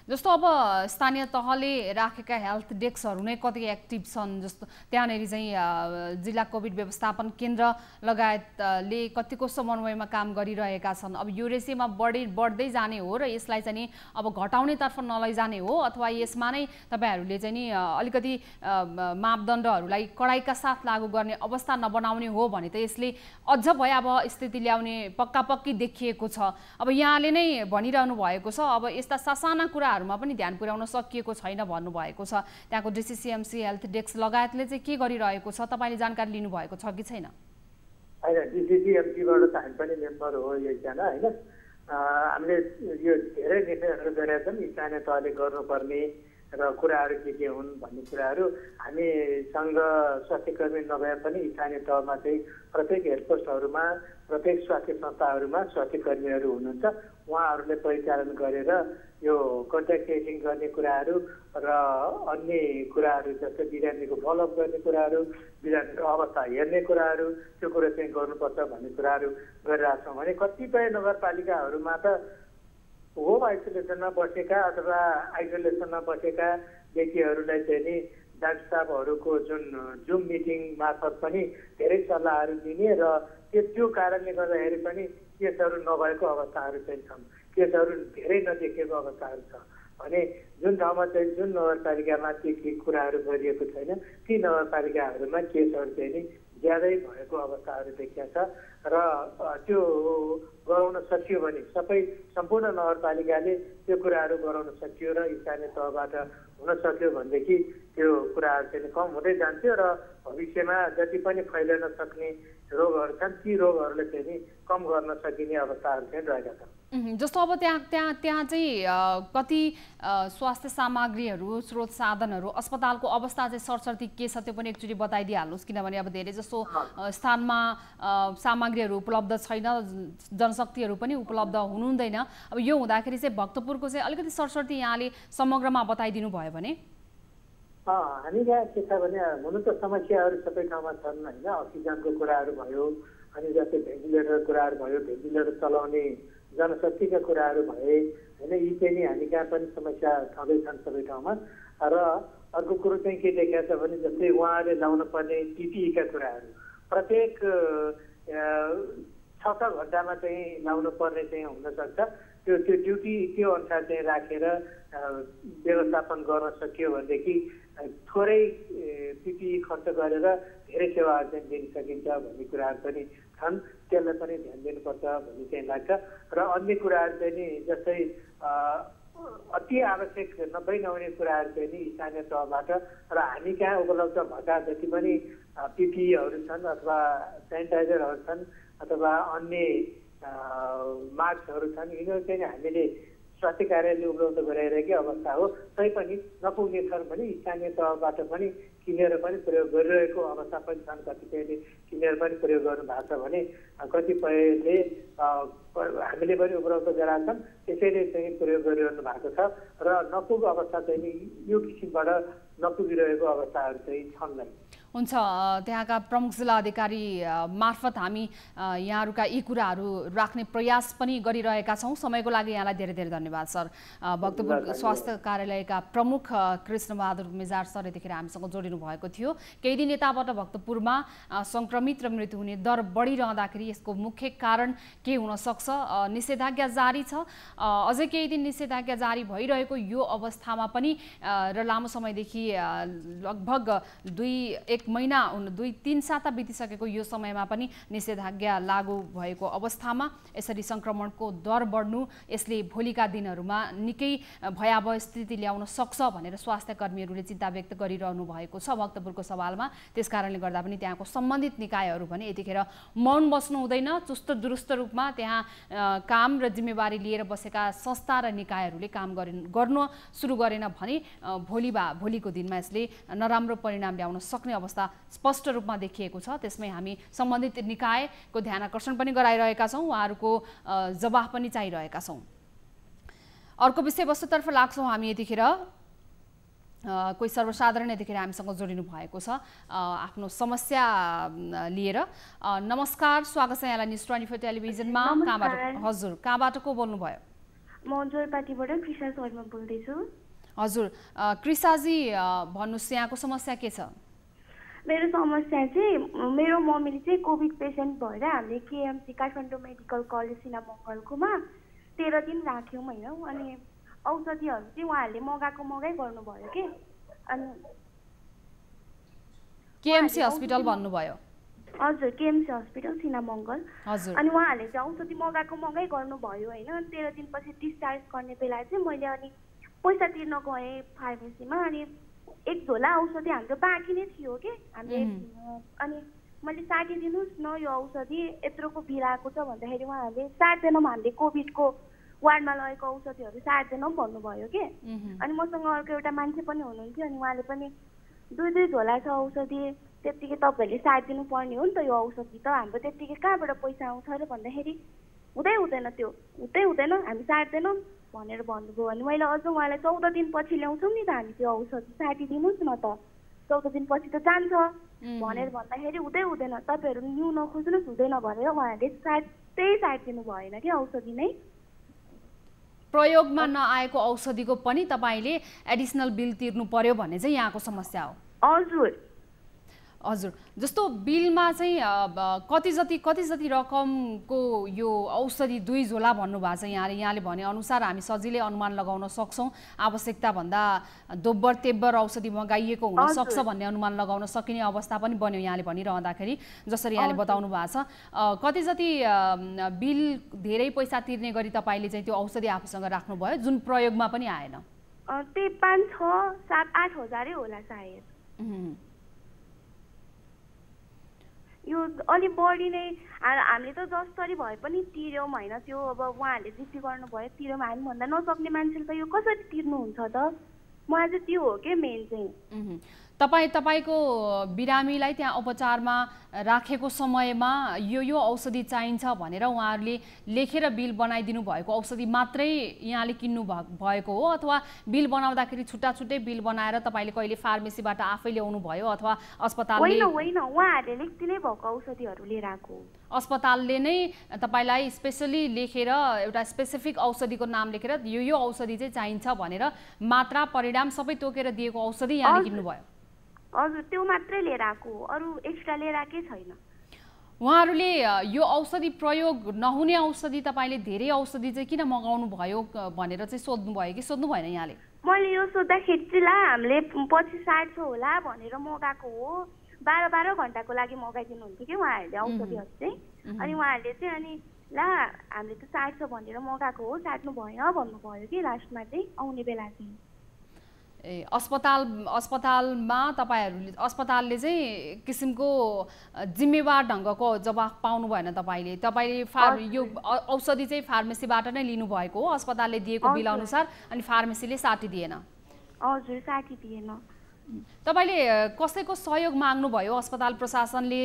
जस्तो अब स्थानीय तहले राखेका हेल्थ डेस्कहरू नै कति एक्टिभ छन्, जस्तो त्यहाँनिर चाहिँ जिल्ला कोभिड व्यवस्थापन केन्द्र लगायतले कतिको समन्वयमा काम गरिरहेका छन्। अब यो रेसियोमा बढ्दै जाने हो र यसलाई चाहिँ नि अब घटाउनेतर्फ नलैजाने हो अथवा यसमा नै तपाईँहरूले चाहिँ नि अलिकति मापदण्डहरूलाई कडाइका साथ लागू गर्ने अवस्था नबनाउने हो भने त यसले अझ भए अब स्थिति ल्याउने पक्की देखिएको छ। अब यहाँले नै भनिरहनु भएको छ अब यस्ता सासाना कुराहरूमा पनि ध्यान पुर्याउन सकिएको छैन भन्नुभएको छ। त्यहाँको डिसिसिएमसी हेल्थ डेस्क लगायतले चाहिँ के गरिरहेको छ, तपाईँले जानकारी लिनुभएको छ कि छैन? होइन, डिसिसिएमसीबाट त हामी पनि मेम्बर हो एकजना होइन। हामीले यो धेरै निर्णयहरू गरेका छौँ स्थानीय तहले गर्नुपर्ने र कुराहरू के हुन् भन्ने कुराहरू हामी सङ्घ स्वास्थ्यकर्मी नभए पनि स्थानीय तहमा चाहिँ प्रत्येक हेल्थपोस्टहरूमा प्रत्येक स्वास्थ्य संस्थाहरूमा स्वास्थ्यकर्मीहरू हुनुहुन्छ। उहाँहरूले परिचालन गरेर यो कन्ट्याक्ट ट्रेसिङ गर्ने कुराहरू र अन्य कुराहरू जस्तै बिरामीको फलोअप गर्ने कुराहरू, बिरामीको अवस्था हेर्ने कुराहरू, त्यो कुरो चाहिँ गर्नुपर्छ भन्ने कुराहरू गरिरहेका छौँ भने कतिपय नगरपालिकाहरूमा त होम आइसोलेसनमा बसेका अथवा आइसोलेसनमा बसेका व्यक्तिहरूलाई चाहिँ नि डाक्टर साहबहरूको जुन जुम मिटिङ मार्फत पनि धेरै सल्लाहहरू दिने र त्यो कारणले गर्दाखेरि पनि केसहरू नभएको अवस्थाहरू चाहिँ छन्, केसहरू धेरै नदेखिएको अवस्थाहरू छ भने जुन ठाउँमा चाहिँ जुन नगरपालिकामा के कुराहरू गरिएको छैन ती नगरपालिकाहरूमा केसहरू चाहिँ नि ज्यादै भएको अवस्थाहरू देखिया छ र त्यो गराउन सकियो भने सम्पूर्ण नगरपालिकाले त्यो कुराहरू गराउन सकियो र स्थानीय तहबाट हुन सक्यो भनेदेखि त्यो कुराहरू चाहिँ कम हुँदै जान्थ्यो र भविष्यमा जति पनि फैलिन सक्ने रोगहरू छन् ती रोगहरूले चाहिँ नि कम गर्न सकिने अवस्थाहरू चाहिँ रहेका छन्। जस्तो अब त्यहाँ चाहिँ कति स्वास्थ्य सामग्रीहरू, स्रोत साधनहरू, अस्पतालको अवस्था चाहिँ सरसर्ती के छ त्यो पनि एकचोटि बताइदिइहाल्नुहोस्, किनभने अब धेरै जस्तो स्थानमा सामग्रीहरू उपलब्ध छैन, जनशक्तिहरू पनि उपलब्ध हुनुहुँदैन। अब यो हुँदाखेरि चाहिँ भक्तपुरको चाहिँ अलिकति सरसर्ती यहाँले समग्रमा बताइदिनु भयो भने। हामी यहाँ के छ भने हुनु त समस्याहरू सबै ठाउँमा छन् होइन। अक्सिजनको कुराहरू भयो, अनि जस्तै भेन्टिलेटर कुराहरू भयो, भेन्टिलेटर चलाउने जनशक्तिका कुराहरू भए होइन, यी चाहिँ नि हामी कहाँ पनि समस्या छँदैछन् सबै ठाउँमा। र अर्को कुरो चाहिँ के देखिएको छ भने जस्तै उहाँहरूले लाउनु पर्ने PPE का कुराहरू प्रत्येक 6-6 घन्टामा चाहिँ लाउनु पर्ने चाहिँ हुनसक्छ। त्यो ड्युटी त्यो अनुसार चाहिँ राखेर व्यवस्थापन गर्न सकियो भनेदेखि थोरै PPE खर्च गरेर धेरै सेवाहरू चाहिँ दिन सकिन्छ भन्ने कुराहरू पनि छन्। त्यसलाई पनि ध्यान दिनुपर्छ भन्ने चाहिँ लाग्छ। र अन्य कुराहरू चाहिँ नि जस्तै अति आवश्यक नहुने कुराहरू चाहिँ नि स्थानीय तहबाट र हामी कहाँ उपलब्ध भएका जति पनि PPEहरू छन् अथवा सेनिटाइजरहरू छन् अथवा अन्य मास्कहरू छन्, यिनीहरू चाहिँ हामीले स्वास्थ्य कार्यालयले उपलब्ध गराइरहेकै अवस्था हो। तैपनि नपुग्ने छन् भने स्थानीय तहबाट पनि किनेर पनि प्रयोग गरिरहेको अवस्था पनि छन्। कतिपयले किनेर पनि प्रयोग गर्नु भएको छ भने कतिपयले हामीले पनि उपलब्ध गराएछन्, त्यसैले चाहिँ प्रयोग गरिरहनु भएको छ। र नपुग अवस्था चाहिँ यो किसिमबाट नपुगिरहेको अवस्थाहरू चाहिँ छन् नै। हुन्छ, त्यहाँका प्रमुख जिल्ला अधिकारी मार्फत हामी यहाँहरूका यी कुराहरू राख्ने प्रयास पनि गरिरहेका छौँ। समयको लागि यहाँलाई धेरै धेरै धन्यवाद सर। भक्तपुर स्वास्थ्य कार्यालयका प्रमुख कृष्णबहादुर मिजार सर यतिखेर हामीसँग जोडिनु भएको थियो। केही दिन यताबाट भक्तपुरमा संक्रमित र मृत्यु हुने दर बढिरहँदाखेरि यसको मुख्य कारण के हुन सक्छ? निषेधाज्ञा जारी छ, अझै केही दिन निषेधाज्ञा जारी भइरहेको यो अवस्थामा पनि र लामो समयदेखि लगभग 2-3 साता बितिसकेको यो समयमा पनि निषेधाज्ञा लागू भएको अवस्थामा यसरी संक्रमणको दर बढ्नु यसले भोलिका दिनहरूमा निकै भयावह स्थिति ल्याउन सक्छ भनेर स्वास्थ्य कर्मीहरूले चिन्ता व्यक्त गरिरहनु भएको छ भक्तपुरको सवालमा। त्यसकारणले गर्दा पनि त्यहाँको सम्बन्धित निकायहरू भने यतिखेर मौन बस्नु हुँदैन, चुस्त दुरुस्त रूपमा त्यहाँ काम र जिम्मेवारी लिएर बसेका संस्था र निकायहरूले काम गर्न सुरु गरेन भने भोलिको दिनमा यसले नराम्रो परिणाम ल्याउन सक्ने अवस्था स्पष्ट रूपमा देखिएको छ। त्यसमै हामी सम्बन्धित निकायको ध्यान आकर्षण पनि गराइरहेका छौँ, उहाँहरूको जवाफ पनि चाहिरहेका छौँ। अर्को विषयवस्तुतर्फ लाग्छौँ हामी। यतिखेर कोही सर्वसाधारण यतिखेर हामीसँग जोडिनु भएको छ आफ्नो समस्या लिएर। नमस्कार, स्वागत छ यहाँलाई न्युज 24 टेलिभिजनमा। हजुर, कहाँबाट को बोल्नुभयो? म जोरपाटीबाट कृषा शर्मा बोल्दैछु। हजुर कृषाजी, भन्नुहोस् यहाँको समस्या के छ? मेरो समस्या चाहिँ मेरो मम्मीले चाहिँ कोभिड पेसेन्ट भएर हामीले KMC काठमाडौँ मेडिकल कलेज सिनामङ्गलकोमा 13 दिन राख्यौँ होइन। अनि औषधिहरू चाहिँ उहाँहरूले मगाइ गर्नुभयो कि। अनि KMC हस्पिटल भन्नुभयो? हजुर, KMC हस्पिटल सिनामङ्गल। हजुर। अनि उहाँहरूले चाहिँ औषधि मगाइ गर्नुभयो होइन। 13 दिनपछि डिस्चार्ज गर्ने बेला चाहिँ मैले अनि पैसा तिर्न गएँ फार्मेसीमा। अनि 1 झोला औषधि हाम्रो बाँकी नै थियो कि हामीले। अनि मैले 60 दिनुहोस् न यो औषधि यत्रोको बिल आएको छ भन्दाखेरि उहाँहरूले 60 दिनमा हामीले कोभिडको वार्डमा लगेको औषधिहरू 60 दिनमा भन्नुभयो कि। अनि मसँग अर्को एउटा मान्छे पनि हुनुहुन्थ्यो, अनि उहाँले पनि 2 झोला छ औषधि, त्यत्तिकै तपाईँहरूले 60 दिनुपर्ने हो नि त यो औषधि, त हाम्रो त्यत्तिकै कहाँबाट पैसा आउँछ र भन्दाखेरि हुँदैन त्यो हुँदैन हामी 60 दिनौँ भनेर भन्नुभयो। अनि मैले अझ उहाँलाई 14 दिनपछि ल्याउँछौँ नि त हामी त्यो औषधि, 60 दिनुहोस् न त, 14 दिनपछि त जान्छ भनेर भन्दाखेरि हुँदैन तपाईँहरू न्यू नखोज्नुहोस् हुँदैन भनेर उहाँहरूले 60 दिनु भएन कि औषधि नै। प्रयोगमा नआएको औषधिको पनि तपाईँले एडिसनल बिल तिर्नु पर्यो भन्ने चाहिँ यहाँको समस्या हो? हजुर, जस्तो बिलमा चाहिँ कति जति रकमको यो औषधि 2 झोला भन्नुभएको छ यहाँले भने अनुसार हामी सजिलै अनुमान लगाउन सक्छौँ। आवश्यकता भन्दा दोब्बर तेब्बर औषधि मगाइएको हुन सक्छ भन्ने अनुमान लगाउन सकिने अवस्था पनि बन्यो यहाँले भनिरहँदाखेरि, जसरी यहाँले बताउनु भएको छ। कति जति बिल धेरै पैसा तिर्ने गरी तपाईँले चाहिँ त्यो औषधि आफूसँग राख्नुभयो जुन प्रयोगमा पनि आएन? त्यही 5, 6, 7, 8 हजारै होला सायद। यो अलि बढी नै हामीले त जसरी भए पनि तिर्यौँ होइन। त्यो अब उहाँहरूले जिद्दी गर्नुभयो तिर्यौँ, हामी भन्दा नसक्ने मान्छेले त यो कसरी तिर्नुहुन्छ त? मलाई चाहिँ त्यो हो कि मेन चाहिँ। तपाईको बिरामीलाई त्यहाँ उपचारमा राखेको समयमा यो औषधि चाहिन्छ भनेर उहाँहरूले लेखेर बिल बनाइदिनु भएको औषधि मात्रै यहाँले किन्नु भएको हो अथवा बिल बनाउँदाखेरि छुट्टा-छुट्टै बिल बनाएर तपाईले कहिले फार्मेसीबाट आफै ल्याउनु भयो अथवा अस्पतालले होइन उहाँहरूले लेख्दिनै भएको औषधिहरू लिएर आएको अस्पतालले नै तपाईलाई स्पेशली लेखेर एउटा स्पेसिफिक औषधिको नाम लेखेर यो औषधि चाहिँ चाहिन्छ भनेर मात्रा परिणाम सबै तोकेर दिएको औषधि यहाँले किन्नु भयो हजुर त्यो मात्रै लिएर आएको अरु एक्स्ट्रा लिएर आकै छैन उहाँहरूले यो औषधि प्रयोग नहुने औषधि तपाईले धेरै औषधि चाहिँ किन मगाउनु भयो भनेर चाहिँ सोध्नु भयो कि सोध्नु भएन यहाँले मैले यो सोध्दाखेरि चाहिँ ला हामीले 2500 होला भनेर मगाएको हो 12 घण्टाको लागि मगाइदिनु हुन्थ्यो कि उहाँहरूले औषधिहरू चाहिँ अनि उहाँहरूले चाहिँ अनि ला हामीले त 60 भनेर मगाएको हो साट्नु भएन भन्नुभयो कि लास्टमा चाहिँ आउने बेला चाहिँ अस्पतालमा तपाईहरुले अस्पतालले चाहिँ किसिमको जिम्मेवार ढंगको जवाफ पाउनु भएन तपाईले यो औषधि चाहिँ फार्मेसीबाट नै लिनु भएको हो अस्पतालले दिएको बिल अनुसार अनि फार्मेसीले साटी दिएन हजुर साटी दिएन तपाईले कसैको सहयोग माग्नु भयो अस्पताल प्रशासनले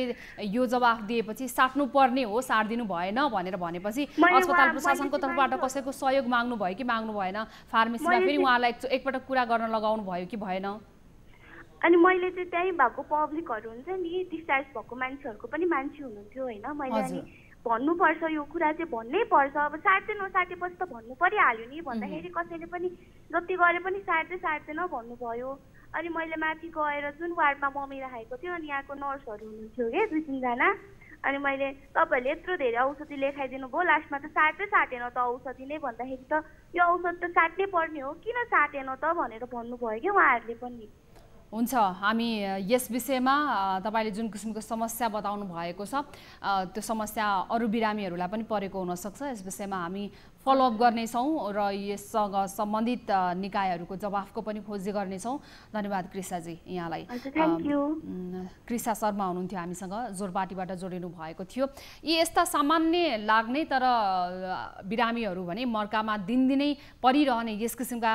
यो जवाफ दिएपछि साट्नु पर्ने हो साट्दिनु भएन भनेर भनेपछि अस्पताल प्रशासनको तर्फबाट कसैको सहयोग माग्नु भयो कि माग्नु भएन फार्मेसीमा फेरि उहाँलाई एकपटक कुरा गर्न लगाउनु भयो कि भएन अनि मैले चाहिँ त्यही भएको पब्लिकहरु हुन्छ नि डिस्चार्ज भएको मान्छेहरुको पनि मान्छे हुनुहुन्थ्यो हैन मैले अनि भन्नुपर्छ यो कुरा चाहिँ भन्नै पर्छ अब साट्दै नसाटेपछि त भन्नु परिहाल्यो नि भन्दाखेरि कसैले पनि जति गरे पनि साट्दैन भन्नुभयो अनि मैले माथि गएर जुन वार्डमा मम्मी राखेको थियो अनि यहाँको नर्सहरु हुनुहुन्थ्यो के 2-3 जना अनि मैले तपाईहरुले यत्रो धेरै औषधि लेखाइदिनु भयो लास्टमा त साटेन त औषधि नै भन्दाखेरि त यो औषधि त साट्नै पर्ने हो किन साटेन त भनेर भन्नुभयो के उहाँहरुले पनि हुन्छ हामी यस विषयमा तपाईले जुन किसिमको समस्या बताउनु भएको छ त्यो समस्या अरु बिरामीहरुलाई पनि परेको हुन सक्छ यस विषयमा हामी फलोअप गर्ने छौं र यससँग सम्बन्धित निकायहरुको जवाफको पनि खोजी गर्ने छौं धन्यवाद कृष्णा जी यहाँलाई कृष्णा शर्मा हुनुहुन्थ्यो हामीसँग जोरपाटीबाट जोडिनु भएको थियो यी यस्ता सामान्य लाग्ने तर बिरामीहरु भने मर्कामा दिनदिनै परिरहने यस किसिमका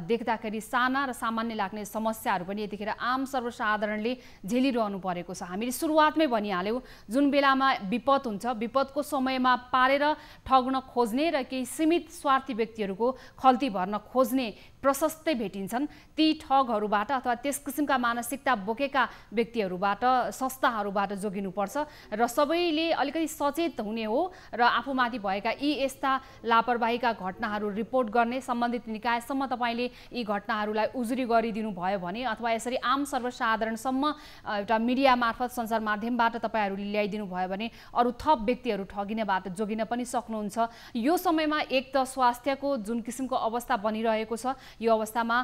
देख्दाखेरि साना र सामान्य लाग्ने समस्याहरु पनि यतिखेर आम सर्वसाधारणले झेलिरहनु परेको छ हामीले सुरुवातमै भनिहाल्यौ जुन बेलामा विपद हुन्छ विपदको समयमा पारेर ठग्न खोज्ने र केही सीमित स्वार्थी व्यक्तिहरुको खल्ती भर्न खोज्ने प्रशस्तै भेटिन्छन् ती ठगहरुबाट अथवा त्यस किसिमका मानसिकता बोकेका व्यक्तिहरुबाट संस्थाहरुबाट जोगिनुपर्छ र सबैले अलिकति सचेत हुने हो र आफूमाथि भएका यी यस्ता लापरवाहीका घटनाहरु रिपोर्ट गर्ने सम्बन्धित निकायसम्म तपाईले यी घटनाहरुलाई उजुरी गरिदिनु भयो भने अथवा यसरी आम सर्वसाधारणसम्म एउटा मिडिया मार्फत सञ्चार माध्यमबाट तपाईहरुले ल्याइदिनु भयो भने अरु थप व्यक्तिहरु ठगिनेबाट जोगिन पनि सक्नुहुन्छ यो समयमा एक त स्वास्थ्यको जुन किसिमको अवस्था बनिरहेको छ यो अवस्थामा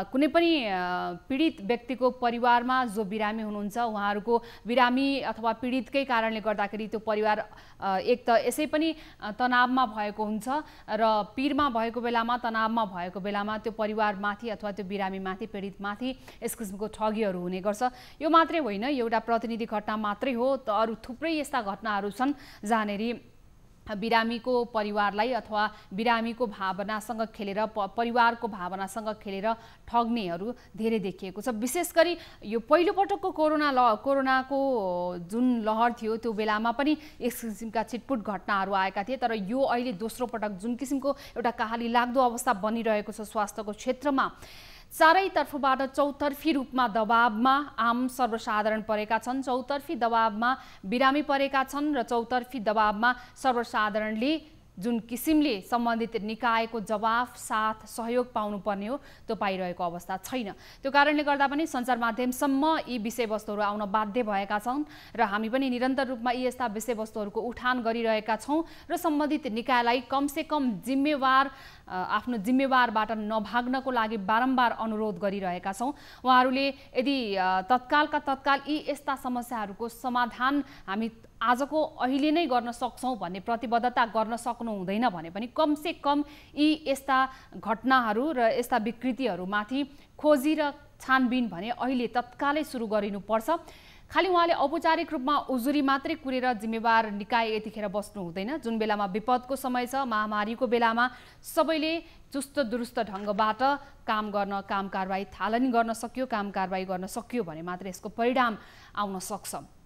कुनै पनि पीडित व्यक्तिको परिवारमा जो बिरामी हुनुहुन्छ उहाँहरुको बिरामी अथवा पीडितकै कारणले गर्दाखेरि त्यो परिवार एक त यसै पनि तनावमा भएको हुन्छ र पीरमा भएको बेलामा तनावमा भएको बेलामा त्यो परिवारमाथि अथवा त्यो बिरामीमाथि पीडितमाथि यस किसिमको ठगीहरु हुने गर्छ यो मात्रै होइन एउटा प्रतिनिधि घटना मात्रै हो त अरु थुप्रै यस्ता घटनाहरु छन् जहाँनेरि बिरामीको परिवारलाई अथवा बिरामीको भावनासँग खेलेर परिवारको भावनासँग खेलेर ठग्नेहरु धेरै देखिएको छ विशेष गरी यो पहिलो पटकको कोरोनाको जुन लहर थियो त्यो बेलामा पनि यस किसिमका छिटपुट घटनाहरु आएका थिए तर यो अहिले दोस्रो पटक जुन किसिमको एउटा कहाली लाग्दो अवस्था बनिरहेको छ स्वास्थ्यको क्षेत्रमा चारैतर्फबाट चौतर्फी रूपमा दबावमा आम सर्वसाधारण परेका छन् चौतर्फी दबावमा बिरामी परेका छन् र चौतर्फी दबावमा सर्वसाधारणले जुन किसिमले सम्बन्धित निकायको जवाफ साथ सहयोग पाउनुपर्ने हो त्यो पाइरहेको अवस्था छैन त्यो कारणले गर्दा पनि सञ्चार माध्यमसम्म यी विषयवस्तुहरु आउन बाध्य भएका छन् र हामी पनि निरन्तर रूपमा यी यस्ता विषयवस्तुहरुको उठान गरिरहेका छौं र सम्बन्धित निकायलाई कमसे कम आफ्नो जिम्मेवारबाट नभाग्नको लागि बारम्बार अनुरोध गरिरहेका छौं उहाँहरुले यदि तत्कालका तत्काल यी यस्ता समस्याहरुको समाधान हामी आजको अहिले नै गर्न सक्छौं भन्ने प्रतिबद्धता गर्न सक्नु हुँदैन भने पनि कमसे कम यी यस्ता घटनाहरु र यस्ता विकृतिहरुमाथि खोजी र छानबिन भने अहिले तत्कालै सुरु गरिनुपर्छ। खालि उहाँले औपचारिक रूपमा उजुरी मात्रै कुरेर जिम्मेवार निकाय यतिखेर बस्नु हुँदैन। जुन बेलामा विपदको समय छ, महामारीको बेलामा सबैले चुस्त दुरुस्त ढङ्गबाट काम कारबाही थालनी गर्न सक्यो, काम कारबाही गर्न सक्यो भने मात्र यसको परिणाम आउन सक्छ।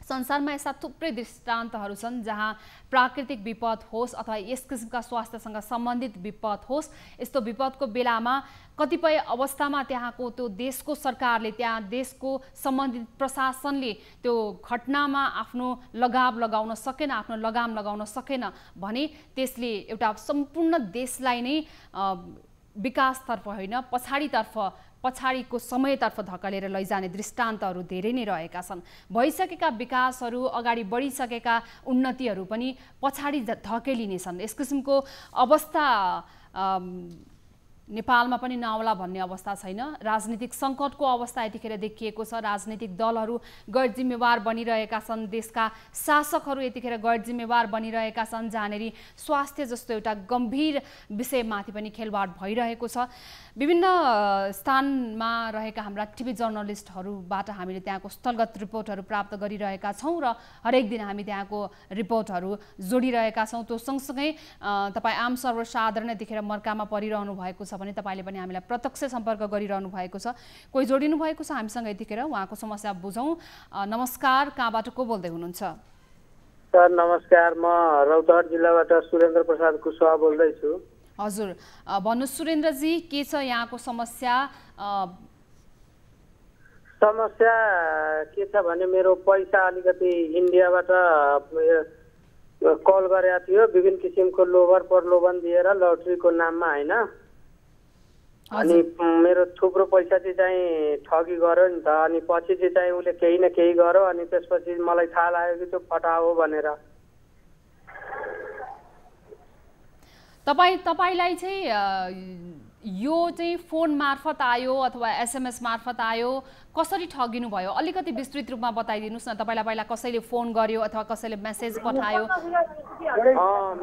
संसारमा यस्ता थुप्रै दृष्टान्तहरू छन् जहाँ प्राकृतिक विपद होस् अथवा यस किसिमका स्वास्थ्यसँग सम्बन्धित विपद होस्, यस्तो विपदको बेलामा कतिपय अवस्थामा त्यहाँको त्यो देशको सरकारले, त्यहाँ देशको सम्बन्धित प्रशासनले त्यो घटनामा आफ्नो लगाम लगाउन सकेन भने त्यसले एउटा सम्पूर्ण देशलाई नै विकासतर्फ होइन पछाडिको समयतर्फ धकेलेर लैजाने दृष्टान्तहरू धेरै नै रहेका छन्। भइसकेका विकासहरू, अगाडि बढिसकेका उन्नतिहरू पनि पछाडि धकेलिनेछन्। यस किसिमको अवस्था नेपालमा पनि नआउला भन्ने अवस्था छैन। राजनीतिक सङ्कटको अवस्था यतिखेर देखिएको छ। राजनीतिक दलहरू गैर जिम्मेवार बनिरहेका छन्, देशका शासकहरू यतिखेर गैर जिम्मेवार बनिरहेका छन्, जहाँनेरि स्वास्थ्य जस्तो एउटा गम्भीर विषयमाथि पनि खेलवाड भइरहेको छ। विभिन्न स्थानमा रहेका हाम्रा टिभी जर्नलिस्टहरूबाट हामीले त्यहाँको स्थलगत रिपोर्टहरू प्राप्त गरिरहेका छौँ र हरेक दिन हामी त्यहाँको रिपोर्टहरू जोडिरहेका छौँ। त्यो सँगसँगै तपाईँ आम सर्वसाधारण यतिखेर मर्कामा परिरहनु भएको छ भने तपाईँले पनि हामीलाई प्रत्यक्ष सम्पर्क गरिरहनु भएको छ। कोही जोडिनु भएको छ हामीसँग यतिखेर, उहाँको समस्या बुझौँ। नमस्कार, कहाँबाट को बोल्दै हुनुहुन्छ? सर नमस्कार, म रौतहट जिल्लाबाट सुरेन्द्र प्रसाद कुशवाहा बोल्दैछु। हजुर, भन्नु सुरेन्द्रजी, के छ यहाँको समस्या? समस्या के छ भने मेरो पैसा अलिकति इन्डियाबाट कल गरेको थियो, विभिन्न किसिमको प्रलोभन दिएर लटरीको नाममा होइन। अनि मेरो थुप्रो पैसा चाहिँ ठगी गर्यो नि त। अनि पछि चाहिँ उसले केही न केही गर्यो, अनि त्यसपछि मलाई थाहा लाग्यो कि त्यो फटाहो भनेर। तपाईलाई चाहिँ यो चाहिँ फोन मार्फत आयो अथवा SMS मार्फत आयो, कसरी ठगिनु भयो? अलिकति विस्तृत रूपमा बताइदिनुहोस् न। तपाईँलाई पहिला कसैले फोन गर्यो अथवा कसैले मेसेज पठायो?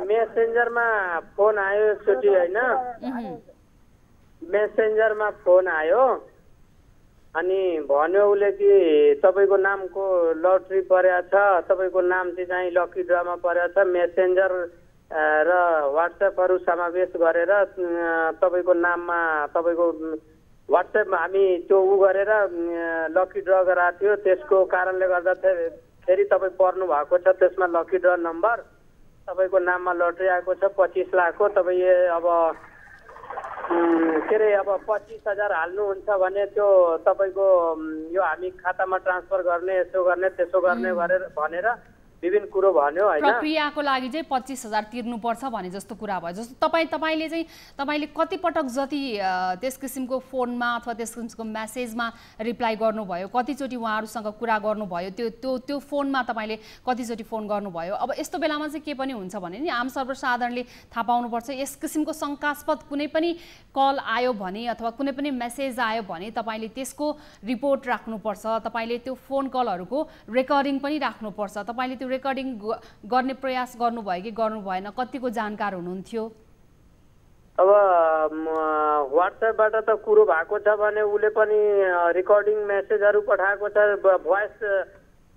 मेसेन्जरमा फोन आयो एकचोटि होइन, मेसेन्जरमा फोन आयो। अनि भन्यो उसले कि तपाईँको नामको लटरी परेको छ, तपाईँको नाम चाहिँ लकी ड्रमा परेको छ। मेसेन्जर र व्हाट्सएपहरू समावेश गरेर तपाईँको नाममा, तपाईँको व्हाट्सएपमा हामी त्यो गरेर लकी ड्र गराएको थियो। त्यसको कारणले गर्दा फेरि तपाईँ पर्नु भएको छ त्यसमा लकी ड्र नम्बर। तपाईँको नाममा लटरी आएको छ 25 लाखको। तपाईँ अब के अरे अब 25,000 हाल्नुहुन्छ भने त्यो तपाईँको यो हामी खातामा ट्रान्सफर गर्ने, यसो गर्ने त्यसो गर्ने भनेर विभिन्न कुरो भन्यो होइन। प्रक्रियाको लागि चाहिँ 25,000 तिर्नुपर्छ भने जस्तो कुरा भयो। जस्तो तपाईँले कति पटक जति त्यस किसिमको फोनमा अथवा त्यस किसिमको मेसेजमा रिप्लाई गर्नुभयो, कतिचोटि उहाँहरूसँग कुरा गर्नुभयो, त्यो फोनमा तपाईँले कतिचोटि फोन गर्नुभयो? अब यस्तो बेलामा चाहिँ के पनि हुन्छ भने नि आम सर्वसाधारणले थाहा पाउनुपर्छ, यस किसिमको शङ्कास्पद कुनै पनि कल आयो भने अथवा कुनै पनि मेसेज आयो भने तपाईँले त्यसको रिपोर्ट राख्नुपर्छ। तपाईँले त्यो फोन कलहरूको रेकर्डिङ पनि राख्नुपर्छ। तपाईँले त्यो रेकर्डिङ गर्ने प्रयास गर्नुभयो कि गर्नु भएन? कतिको जानकार हुनुहुन्थ्यो? अब व्हाट्सएपबाट त कुरो भएको छ भने उसले पनि रेकर्डिङ मेसेजहरू पठाएको छ, भोइस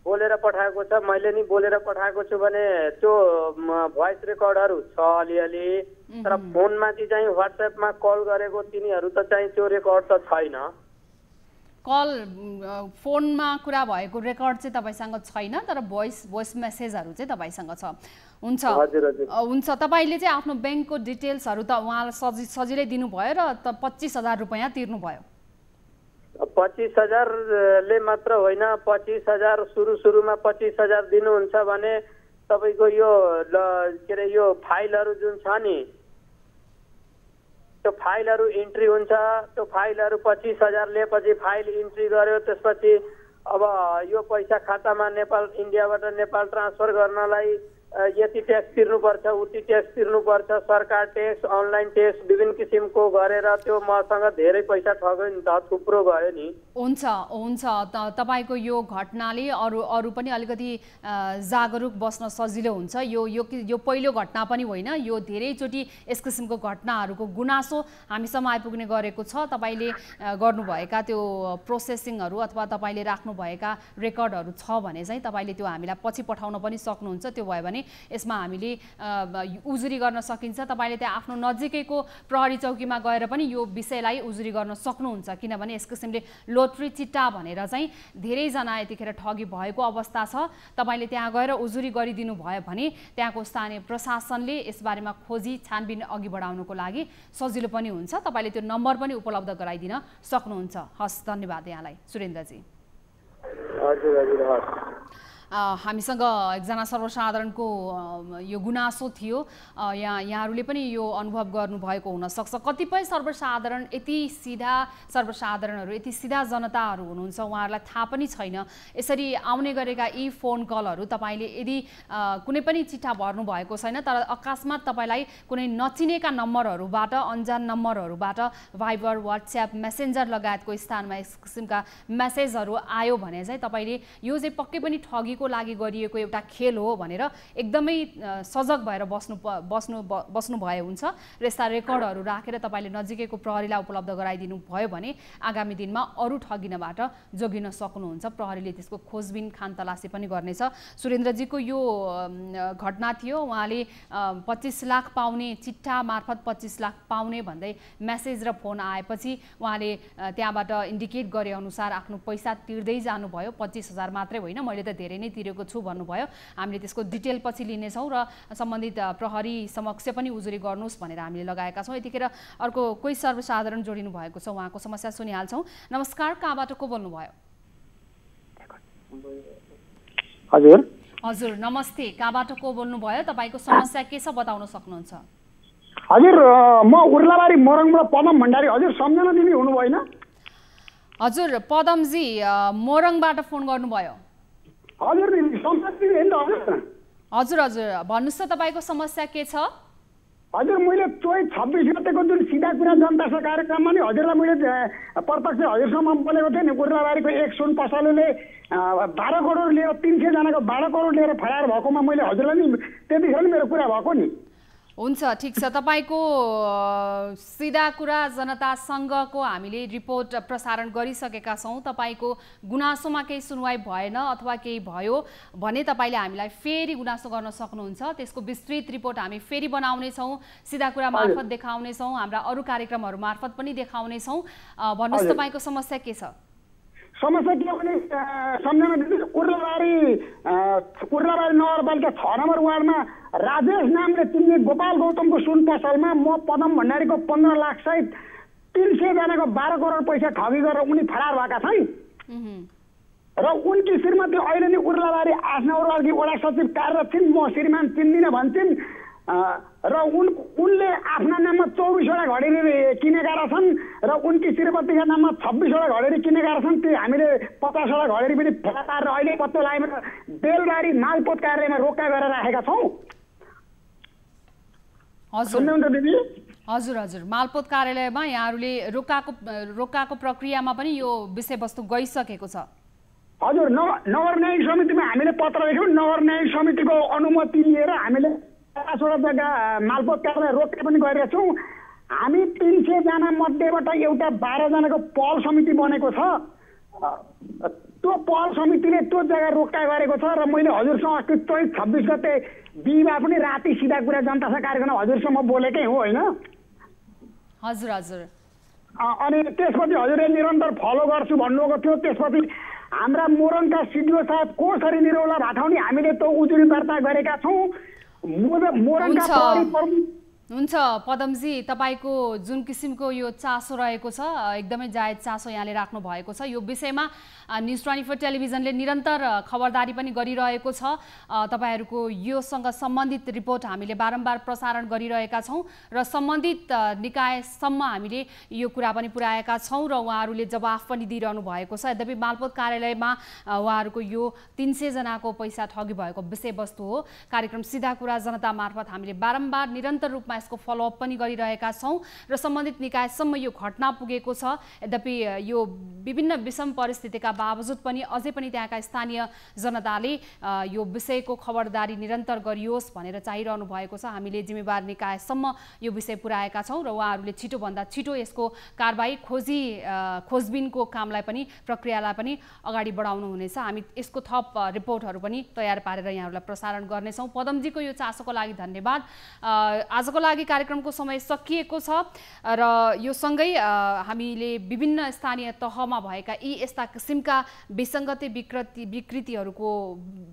बोलेर पठाएको छ, मैले नि बोलेर पठाएको छु भने त्यो भोइस रेकर्डहरू छ अलिअलि। तर फोनमा चाहिँ व्हाट्सएपमा कल गरेको तिनीहरू त चाहिँ त्यो रेकर्ड त छैन। कल फोनमा कुरा भएको रेकर्ड चाहिँ तपाईँसँग छैन, तर भोइस मेसेजहरू चाहिँ तपाईँसँग छ। हुन्छ, तपाईँले चाहिँ आफ्नो ब्याङ्कको डिटेल्सहरू त उहाँलाई सजिलै दिनुभयो र 25,000 रुपियाँ तिर्नुभयो? 25,000ले मात्र होइन, 25,000 सुरुमा 25,000 दिनुहुन्छ भने तपाईँको यो के अरे यो फाइलहरू जुन छ नि, त्यो फाइलहरू इन्ट्री हुन्छ। त्यो फाइलहरू 25,000 लिएपछि फाइल इन्ट्री गर्यो, त्यसपछि अब यो पैसा खातामा इन्डियाबाट नेपाल ट्रान्सफर गर्नलाई यति ट्याक्स तिर्नुपर्छ, उति ट्याक्स तिर्नुपर्छ, सरकार ट्याक्स, अनलाइन ट्याक्स, विभिन्न किसिमको गरेर त्यो मसँग धेरै पैसा ठग्यो नि त, थुप्रो गयो नि। हुन्छ हुन्छ तपाईको यो घटनाले अरू पनि अलिकति जागरुक बस्न सजिलो हुन्छ। यो पहिलो घटना पनि होइन, यो धेरैचोटि यस किसिमको घटनाहरूको गुनासो हामीसम्म आइपुग्ने गरेको छ। तपाईले गर्नुभएका त्यो प्रोसेसिङहरू अथवा तपाईले राख्नुभएका रेकर्डहरू छ भने चाहिँ तपाईले त्यो हामीलाई पछि पठाउन पनि सक्नुहुन्छ। त्यो भयो भने यसमा हामीले उजुरी गर्न सकिन्छ। तपाईले त्यहाँ आफ्नो नजिकैको प्रहरी चौकीमा गएर पनि यो विषयलाई उजुरी गर्न सक्नुहुन्छ, किनभने यस किसिमले लोटरी चिट्टा भनेर चाहिँ धेरैजना यतिखेर ठगी भएको अवस्था छ। तपाईले त्यहाँ गएर उजुरी गरिदिनु भयो भने त्यहाँको स्थानीय प्रशासनले यसबारेमा खोजी छानबिन अघि बढाउनको लागि सजिलो पनि हुन्छ। तपाईले त्यो नम्बर पनि उपलब्ध गराइदिन सक्नुहुन्छ। हस्, धन्यवाद यहाँलाई सुरेन्द्रजी। हजुर हजुर हस्। हामीसँग एकजना सर्वसाधारणको यो गुनासो थियो। यहाँहरूले पनि यो अनुभव गर्नुभएको हुनसक्छ। कतिपय सर्वसाधारण यति सिधा जनताहरू हुनुहुन्छ, उहाँहरूलाई थाहा पनि छैन यसरी आउने गरेका यी फोन कलहरू। तपाईँले यदि कुनै पनि चिठा भर्नु भएको छैन तर अकस्मात तपाईँलाई कुनै नचिनेका नम्बरहरूबाट, अन्जान नम्बरहरूबाट भाइबर, व्हाट्सएप, मेसेन्जर लगायतको स्थानमा यस किसिमका मेसेजहरू आयो भने चाहिँ तपाईँले यो चाहिँ पक्कै पनि ठगीको लागि गरिएको एउटा खेल हो भनेर एकदमै सजग भएर बस्नु भए हुन्छ र यस्ता रेकर्डहरू राखेर तपाईले नजिकैको प्रहरीलाई उपलब्ध गराइदिनु भयो भने आगामी दिनमा अरू ठगिनबाट जोगिन सक्नुहुन्छ। प्रहरीले त्यसको खोजबिन खानतलासी पनि गर्नेछ। सुरेन्द्रजीको यो घटना थियो, उहाँले 25 लाख पाउने चिट्ठा मार्फत 25 लाख पाउने भन्दै मेसेज र फोन आएपछि उहाँले त्यहाँबाट इन्डिकेट गरे अनुसार आफ्नो पैसा तिर्दै जानुभयो। 25,000 मात्रै होइन, मैले त धेरै नै तिरेको छु भन्नुभयो। हामीले त्यसको डिटेल पछि लिनेछौँ र सम्बन्धित प्रहरी समक्ष पनि उजुरी गर्नुहोस् भनेर हामीले लगाएका छौँ। यतिखेर अर्को कोही सर्वसाधारण जोडिनु भएको छ, उहाँको समस्या सुनिहाल्छौँ। नमस्कार, कहाँबाट को बोल्नुभयो? हजुर हजुर नमस्ते, कहाँबाट को बोल्नुभयो? तपाईँको समस्या के छ बताउन सक्नुहुन्छ? हजुर, म उर्लाबारी मोरङबाट पदम भण्डारी। हजुर, सम्झना दिदी हुनुभयो होइन? हजुर पदमजी, मोरङबाट फोन गर्नुभयो? हजुर दिदी, सम्झना दिदी होइन त? हजुर हजुर भन्नुहोस् त तपाईँको समस्या के छ? हजुर, मैले 26 गतेको जुन सिधा कुरा जनता सा कार्यक्रममा नि हजुरलाई मैले प्रत्यक्ष हजुरसँग बोलेको थिएँ नि। उर्लाबारीको एक सुन पसलले 12 करोड लिएर 300 जनाको 12 करोड लिएर फरार भएकोमा मैले हजुरलाई नि त्यतिखेर नि मेरो कुरा भएको नि। हुन्छ, ठिक छ। तपाईँको सिधा कुरा जनतासँगको हामीले रिपोर्ट प्रसारण गरिसकेका छौँ। तपाईँको गुनासोमा केही सुनवाई भएन अथवा केही भयो भने तपाईँले हामीलाई फेरि गुनासो गर्न सक्नुहुन्छ। त्यसको विस्तृत रिपोर्ट हामी फेरि बनाउनेछौँ, सिधा कुरा मार्फत देखाउनेछौँ, हाम्रा अरू कार्यक्रमहरू मार्फत पनि देखाउनेछौँ। भन्नुहोस् तपाईँको समस्या के छ? समस्या के भने सम्झना दिदी, उर्लाबारी नगरपालिका 6 नम्बर वार्डमा राजेश नामले चिन्ने गोपाल गौतमको सुन पसलमा म पदम भण्डारीको 15 लाख सहित 300 जनाको 12 करोड पैसा ठगी गरेर उनी फरार भएका छन् र उनकी श्रीमती अहिले नि उर्लाबारी 8 नम्बर वार्डकी वडा सचिव कार्यरत छिन्। म श्रीमान चिन्दिनँ भन्छन् र उनले आफ्ना नाममा 24वटा घडेरी किनेका रहेछन् र उनकी श्रीमतीका नाममा 26वटा घडेरी किनेका रहेछन्। त्यो हामीले 50वटा घडेरी पनि फेला पारेर अहिले पत्तो लगाएर बेलबारी मालपोत कार्यालयमा रोका गरेर राखेका छौँ। हजुर हजुर हजुर मालपोत कार्यालयमा यहाँहरूले रोकाको प्रक्रियामा पनि यो विषयवस्तु गइसकेको छ। हजुर, नगर न्यायिक समितिमा हामीले पत्र लेख्यौँ। नगर न्यायिक समितिको अनुमति लिएर हामीले 5वटा जग्गा मालपोत कार्यालय रोक्ने पनि गरेका छौँ। हामी 300 जना मध्येबाट एउटा 12 जनाको पहल समिति बनेको छ। त्यो पहल समितिले त्यो जग्गा रोका गरेको छ र मैले हजुरसँग अस्ति 26 गते बिहिबार पनि राति सिधा कुरा जनता सा कार्यक्रम हजुरसँग बोलेकै हो होइन? हजुर हजुर। अनि त्यसपछि हजुरले निरन्तर फलो गर्छु भन्नुभएको थियो। त्यसपछि हाम्रा मोरङका सिडिओ साहब कोसरी निरौला भाटाउने हामीले त्यो उजुरी दर्ता गरेका छौँ। हुन्छ पदमजी, तपाईँको जुन किसिमको यो चासो रहेको छ एकदमै जायज चासो यहाँले राख्नु भएको छ। यो विषयमा न्युज 24 टेलिभिजनले निरन्तर खबरदारी पनि गरिरहेको छ। तपाईँहरूको योसँग सम्बन्धित रिपोर्ट हामीले बारम्बार प्रसारण गरिरहेका छौँ र सम्बन्धित निकायसम्म हामीले यो कुरा पनि पुर्याएका छौँ र उहाँहरूले जवाफ पनि दिइरहनु भएको छ। यद्यपि मालपोत कार्यालयमा उहाँहरूको यो 300 जनाको पैसा ठगी भएको विषयवस्तु हो। कार्यक्रम सिधा कुरा जनता मार्फत हामीले बारम्बार निरन्तर रूपमा तहमा यसको फलोअप पनि गरिरहेका छौँ र सम्बन्धित निकायसम्म यो घटना पुगेको छ। यद्यपि यो विभिन्न विषम परिस्थितिका बावजुद पनि अझै पनि त्यहाँका स्थानीय जनताले यो विषयको खबरदारी निरन्तर गरियोस् भनेर चाहिरहनु भएको छ। हामीले जिम्मेवार निकायसम्म यो विषय पुर्याएका छौँ र उहाँहरूले छिटोभन्दा छिटो यसको कारबाही खोजबिनको कामलाई पनि प्रक्रियालाई पनि अगाडि बढाउनु हुनेछ। हामी यसको थप रिपोर्टहरू पनि तयार पारेर यहाँहरूलाई प्रसारण गर्नेछौँ। पदमजीको यो चासोको लागि धन्यवाद। आजको लागि कार्यक्रमको समय सकिएको छ र यो सँगै हामीले विभिन्न स्थानीय तहमा भएका यी यस्ता किसिमका विसङ्गति विकृतिहरूको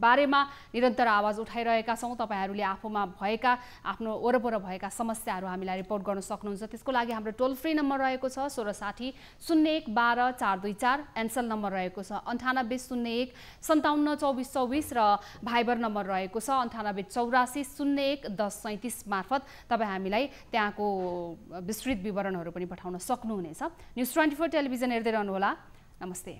बारेमा निरन्तर आवाज उठाइरहेका छौँ। तपाईँहरूले आफूमा भएका आफ्नो वरपर भएका समस्याहरू हामीलाई रिपोर्ट गर्न सक्नुहुन्छ। त्यसको लागि हाम्रो टोल फ्री नम्बर रहेको छ 1660 01 12 424, एन्सल नम्बर रहेको छ 98 01 57 24 24 र भाइबर नम्बर रहेको छ 98 84 01 10 37 मार्फत तपाईँ हामीलाई त्यहाँको विस्तृत विवरणहरू पनि पठाउन सक्नुहुनेछ। न्युज 24 टेलिभिजन हेर्दै रहनुहोला। नमस्ते।